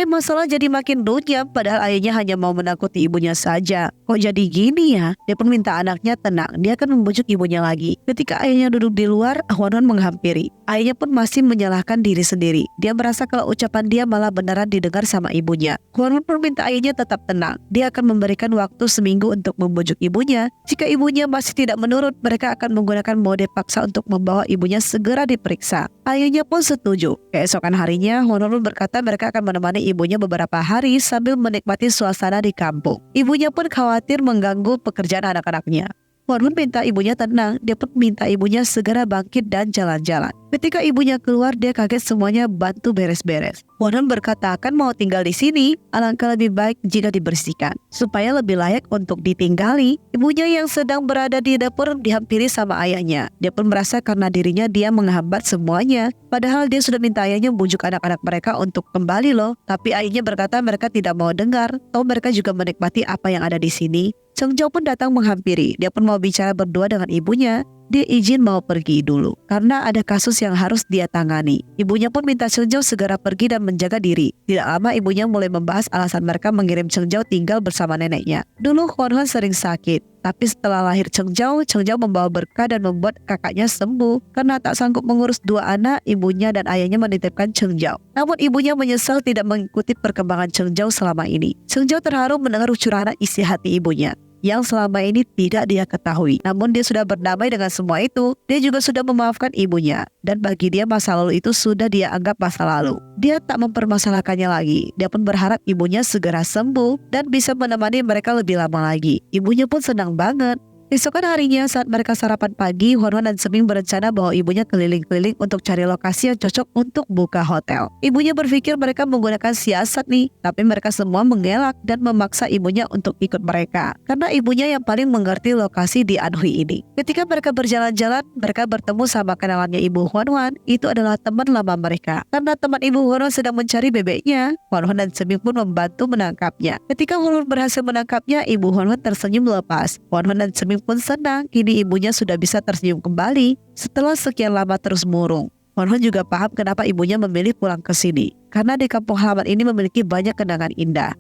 Masalah jadi makin runyam, padahal ayahnya hanya mau menakuti ibunya saja. Kok jadi gini ya? Dia pun minta anaknya tenang, dia akan membujuk ibunya lagi. Ketika ayahnya duduk di luar, Honhon menghampiri. Ayahnya pun masih menyalahkan diri sendiri. Dia merasa kalau ucapan dia malah beneran didengar sama ibunya. Honhon pun minta ayahnya tetap tenang. Dia akan memberikan waktu seminggu untuk membujuk ibunya. Jika ibunya masih tidak menurut, mereka akan menggunakan mode paksa untuk membawa ibunya segera diperiksa. Ayahnya pun setuju. Keesokan harinya, Honhon pun berkata mereka akan menemani ibunya beberapa hari sambil menikmati suasana di kampung. Ibunya pun khawatir mengganggu pekerjaan anak-anaknya. Honhon minta ibunya tenang, dia pun minta ibunya segera bangkit dan jalan-jalan. Ketika ibunya keluar, dia kaget semuanya bantu beres-beres. Honhon berkata akan mau tinggal di sini, alangkah lebih baik jika dibersihkan, supaya lebih layak untuk ditinggali. Ibunya yang sedang berada di dapur dihampiri sama ayahnya. Dia pun merasa karena dirinya dia menghambat semuanya. Padahal dia sudah minta ayahnya membujuk anak-anak mereka untuk kembali loh. Tapi ayahnya berkata mereka tidak mau dengar, atau mereka juga menikmati apa yang ada di sini. Chengjao pun datang menghampiri. Dia pun mau bicara berdua dengan ibunya. Dia izin mau pergi dulu karena ada kasus yang harus dia tangani. Ibunya pun minta Chengjao segera pergi dan menjaga diri. Tidak lama ibunya mulai membahas alasan mereka mengirim Chengjao tinggal bersama neneknya. Dulu Honhon sering sakit, tapi setelah lahir Chengjao membawa berkah dan membuat kakaknya sembuh. Karena tak sanggup mengurus dua anak, ibunya dan ayahnya menitipkan Chengjao. Namun ibunya menyesal tidak mengikuti perkembangan Chengjao selama ini. Chengjao terharu mendengar curahan isi hati ibunya yang selama ini tidak dia ketahui. Namun dia sudah berdamai dengan semua itu. Dia juga sudah memaafkan ibunya. Dan bagi dia masa lalu itu sudah dia anggap masa lalu. Dia tak mempermasalahkannya lagi. Dia pun berharap ibunya segera sembuh dan bisa menemani mereka lebih lama lagi. Ibunya pun senang banget. Esokan harinya saat mereka sarapan pagi, Honhon dan Seming berencana bawa ibunya keliling-keliling untuk cari lokasi yang cocok untuk buka hotel. Ibunya berpikir mereka menggunakan siasat nih, tapi mereka semua mengelak dan memaksa ibunya untuk ikut mereka. Karena ibunya yang paling mengerti lokasi di Anhui ini. Ketika mereka berjalan-jalan, mereka bertemu sama kenalannya ibu Honhon, itu adalah teman lama mereka. Karena teman ibu Honhon sedang mencari bebeknya, Honhon dan Seming pun membantu menangkapnya. Ketika Honhon berhasil menangkapnya, ibu Honhon tersenyum lepas. Honhon dan Seming pun senang, kini ibunya sudah bisa tersenyum kembali setelah sekian lama terus murung. Honhon juga paham kenapa ibunya memilih pulang ke sini, karena di kampung halaman ini memiliki banyak kenangan indah.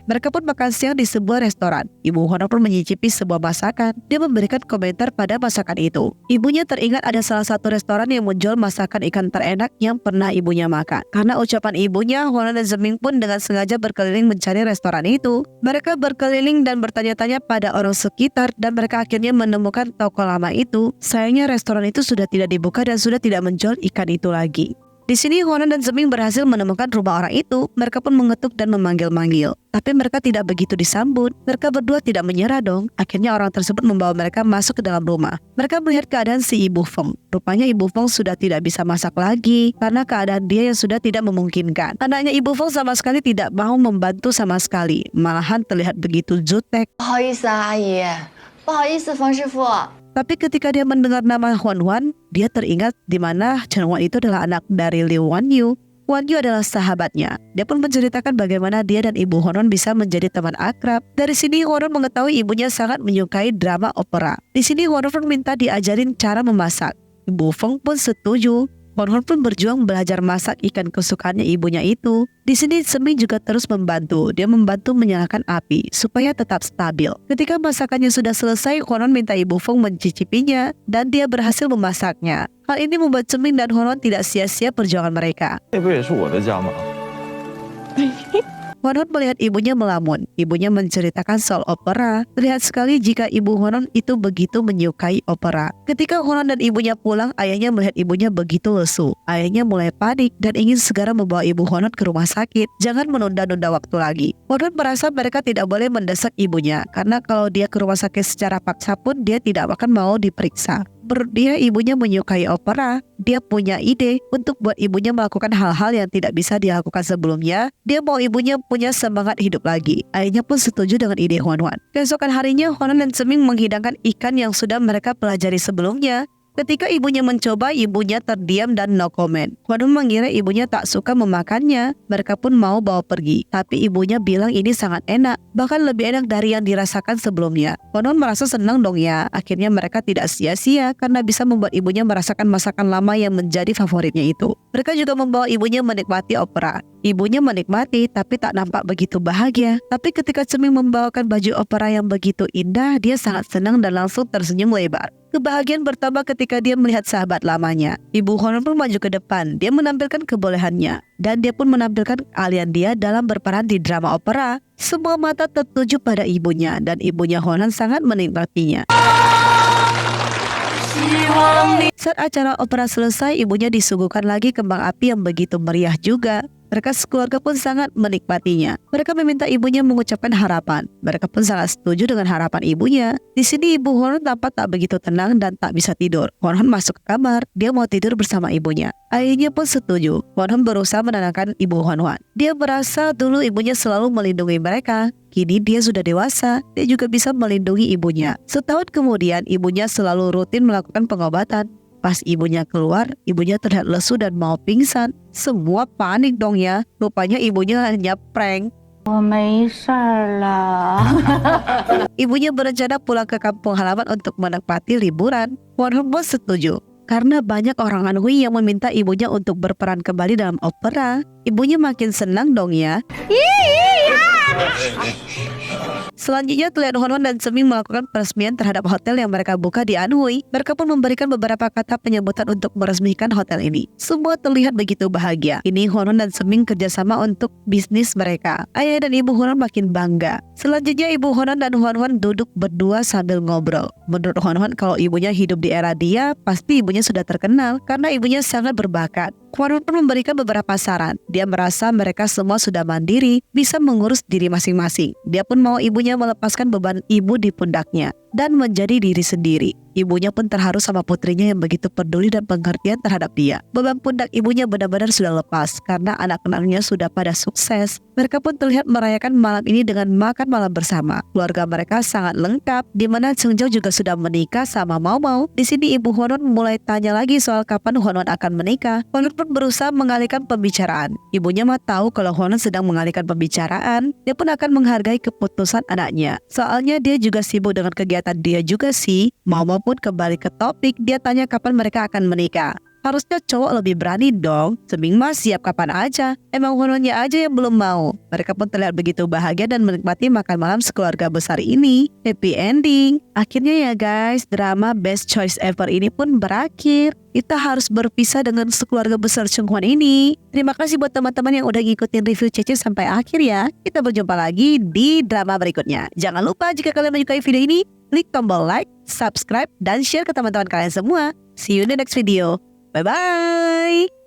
Mereka pun makan siang di sebuah restoran. Ibu Honhon pun menyicipi sebuah masakan. Dia memberikan komentar pada masakan itu. Ibunya teringat ada salah satu restoran yang menjual masakan ikan terenak yang pernah ibunya makan. Karena ucapan ibunya, Honhon dan Seming pun dengan sengaja berkeliling mencari restoran itu. Mereka berkeliling dan bertanya-tanya pada orang sekitar dan mereka akhirnya menemukan toko lama itu. Sayangnya restoran itu sudah tidak dibuka dan sudah tidak menjual ikan itu lagi. Di sini Honhon dan Seming berhasil menemukan rumah orang itu. Mereka pun mengetuk dan memanggil-manggil. Tapi mereka tidak begitu disambut. Mereka berdua tidak menyerah dong. Akhirnya orang tersebut membawa mereka masuk ke dalam rumah. Mereka melihat keadaan si Ibu Feng. Rupanya Ibu Feng sudah tidak bisa masak lagi karena keadaan dia yang sudah tidak memungkinkan. Anaknya Ibu Feng sama sekali tidak mau membantu sama sekali. Malahan terlihat begitu jutek. 不好意思啊，阿姨，不好意思，冯师傅。 Tapi ketika dia mendengar nama Huan, dia teringat di mana Chen Huan itu adalah anak dari Liu Wanyu. Wanyu adalah sahabatnya. Dia pun menceritakan bagaimana dia dan ibu Honhon bisa menjadi teman akrab. Dari sini Honhon mengetahui ibunya sangat menyukai drama opera. Di sini Honhon pun minta diajarin cara memasak. Ibu Feng pun setuju. Honhon pun berjuang belajar masak ikan kesukaannya ibunya itu. Di sini Seming juga terus membantu. Dia membantu menyalakan api supaya tetap stabil. Ketika masakannya sudah selesai, Honhon minta Ibu Feng mencicipinya dan dia berhasil memasaknya. Hal ini membuat Seming dan Honhon tidak sia-sia perjuangan mereka. Hwan-hwan melihat ibunya melamun. Ibunya menceritakan soal opera. Terlihat sekali jika ibu Hwan-hwan itu begitu menyukai opera. Ketika Hwan-hwan dan ibunya pulang, ayahnya melihat ibunya begitu lesu. Ayahnya mulai panik dan ingin segera membawa ibu Hwan-hwan ke rumah sakit. Jangan menunda-nunda waktu lagi. Hwan-hwan merasa mereka tidak boleh mendesak ibunya, karena kalau dia ke rumah sakit secara paksa pun dia tidak akan mau diperiksa. Menurut dia, ibunya menyukai opera. Dia punya ide untuk buat ibunya melakukan hal-hal yang tidak bisa dilakukan sebelumnya. Dia mau ibunya punya semangat hidup lagi. Ayahnya pun setuju dengan ide Hwan-hwan. Keesokan harinya, Hwan-hwan dan Seming menghidangkan ikan yang sudah mereka pelajari sebelumnya. Ketika ibunya mencoba, ibunya terdiam dan no comment. Hwan-hwan mengira ibunya tak suka memakannya. Mereka pun mau bawa pergi. Tapi ibunya bilang ini sangat enak. Bahkan lebih enak dari yang dirasakan sebelumnya. Hwan-hwan merasa senang dong ya. Akhirnya mereka tidak sia-sia karena bisa membuat ibunya merasakan masakan lama yang menjadi favoritnya itu. Mereka juga membawa ibunya menikmati opera. Ibunya menikmati tapi tak nampak begitu bahagia. Tapi ketika Seming membawakan baju opera yang begitu indah, dia sangat senang dan langsung tersenyum lebar. Kebahagiaan bertambah ketika dia melihat sahabat lamanya. Ibu Hwan-hwan pun maju ke depan. Dia menampilkan kebolehannya. Dan dia pun menampilkan keahlian dia dalam berperan di drama opera. Semua mata tertuju pada ibunya. Dan ibunya Hwan-hwan sangat menikmatinya. Saat acara opera selesai, ibunya disuguhkan lagi kembang api yang begitu meriah juga. Mereka sekeluarga pun sangat menikmatinya. Mereka meminta ibunya mengucapkan harapan. Mereka pun sangat setuju dengan harapan ibunya. Di sini ibu Hwan-hwan tampak tak begitu tenang dan tak bisa tidur. Hwan-hwan masuk ke kamar. Dia mau tidur bersama ibunya. Ayahnya pun setuju. Hwan-hwan berusaha menenangkan ibu Hwan-hwan. Dia merasa dulu ibunya selalu melindungi mereka. Kini dia sudah dewasa, dia juga bisa melindungi ibunya. Setahun kemudian, ibunya selalu rutin melakukan pengobatan. Pas ibunya keluar, ibunya terlihat lesu dan mau pingsan. Semua panik dong ya. Rupanya ibunya hanya prank. Ibunya berencana pulang ke kampung halaman untuk menikmati liburan. Hwan-hwan pun setuju. Karena banyak orang Anhui yang meminta ibunya untuk berperan kembali dalam opera. Ibunya makin senang dong ya. Selanjutnya terlihat Hwan-hwan dan Seming melakukan peresmian terhadap hotel yang mereka buka di Anhui. Mereka pun memberikan beberapa kata penyambutan untuk meresmikan hotel ini. Semua terlihat begitu bahagia. Ini Hwan-hwan dan Seming kerjasama untuk bisnis mereka. Ayah dan ibu Hwan-hwan makin bangga. Selanjutnya ibu Hwan-hwan dan Hwan-hwan duduk berdua sambil ngobrol. Menurut Hwan-hwan, kalau ibunya hidup di era dia, pasti ibunya sudah terkenal karena ibunya sangat berbakat. Hwan-hwan pun memberikan beberapa saran. Dia merasa mereka semua sudah mandiri, bisa mengurus diri masing-masing. Dia pun mau ibunya melepaskan beban ibu di pundaknya dan menjadi diri sendiri. Ibunya pun terharu sama putrinya yang begitu peduli dan pengertian terhadap dia. Beban pundak ibunya benar-benar sudah lepas karena anak-anaknya sudah pada sukses. Mereka pun terlihat merayakan malam ini dengan makan malam bersama. Keluarga mereka sangat lengkap, di mana Seung-jo juga sudah menikah sama Mau-mau. Di sini ibu Hwan-hwan mulai tanya lagi soal kapan Hwan-hwan akan menikah. Hwan-hwan pun berusaha mengalihkan pembicaraan. Ibunya mah tahu kalau Hwan-hwan sedang mengalihkan pembicaraan. Dia pun akan menghargai keputusan anaknya. Soalnya dia juga sibuk dengan kegiatan dia juga sih. Mau-mau pun kembali ke topik. Dia tanya kapan mereka akan menikah. Harusnya cowok lebih berani dong. Seming mah siap kapan aja. Emang Hwan-hwannya aja yang belum mau. Mereka pun terlihat begitu bahagia dan menikmati makan malam sekeluarga besar ini. Happy ending. Akhirnya ya guys, drama Best Choice Ever ini pun berakhir. Kita harus berpisah dengan sekeluarga besar Seung-hwan ini. Terima kasih buat teman-teman yang udah ngikutin review Cece sampai akhir ya. Kita berjumpa lagi di drama berikutnya. Jangan lupa jika kalian menyukai video ini, klik tombol like, subscribe, dan share ke teman-teman kalian semua. See you in the next video. Bye-bye!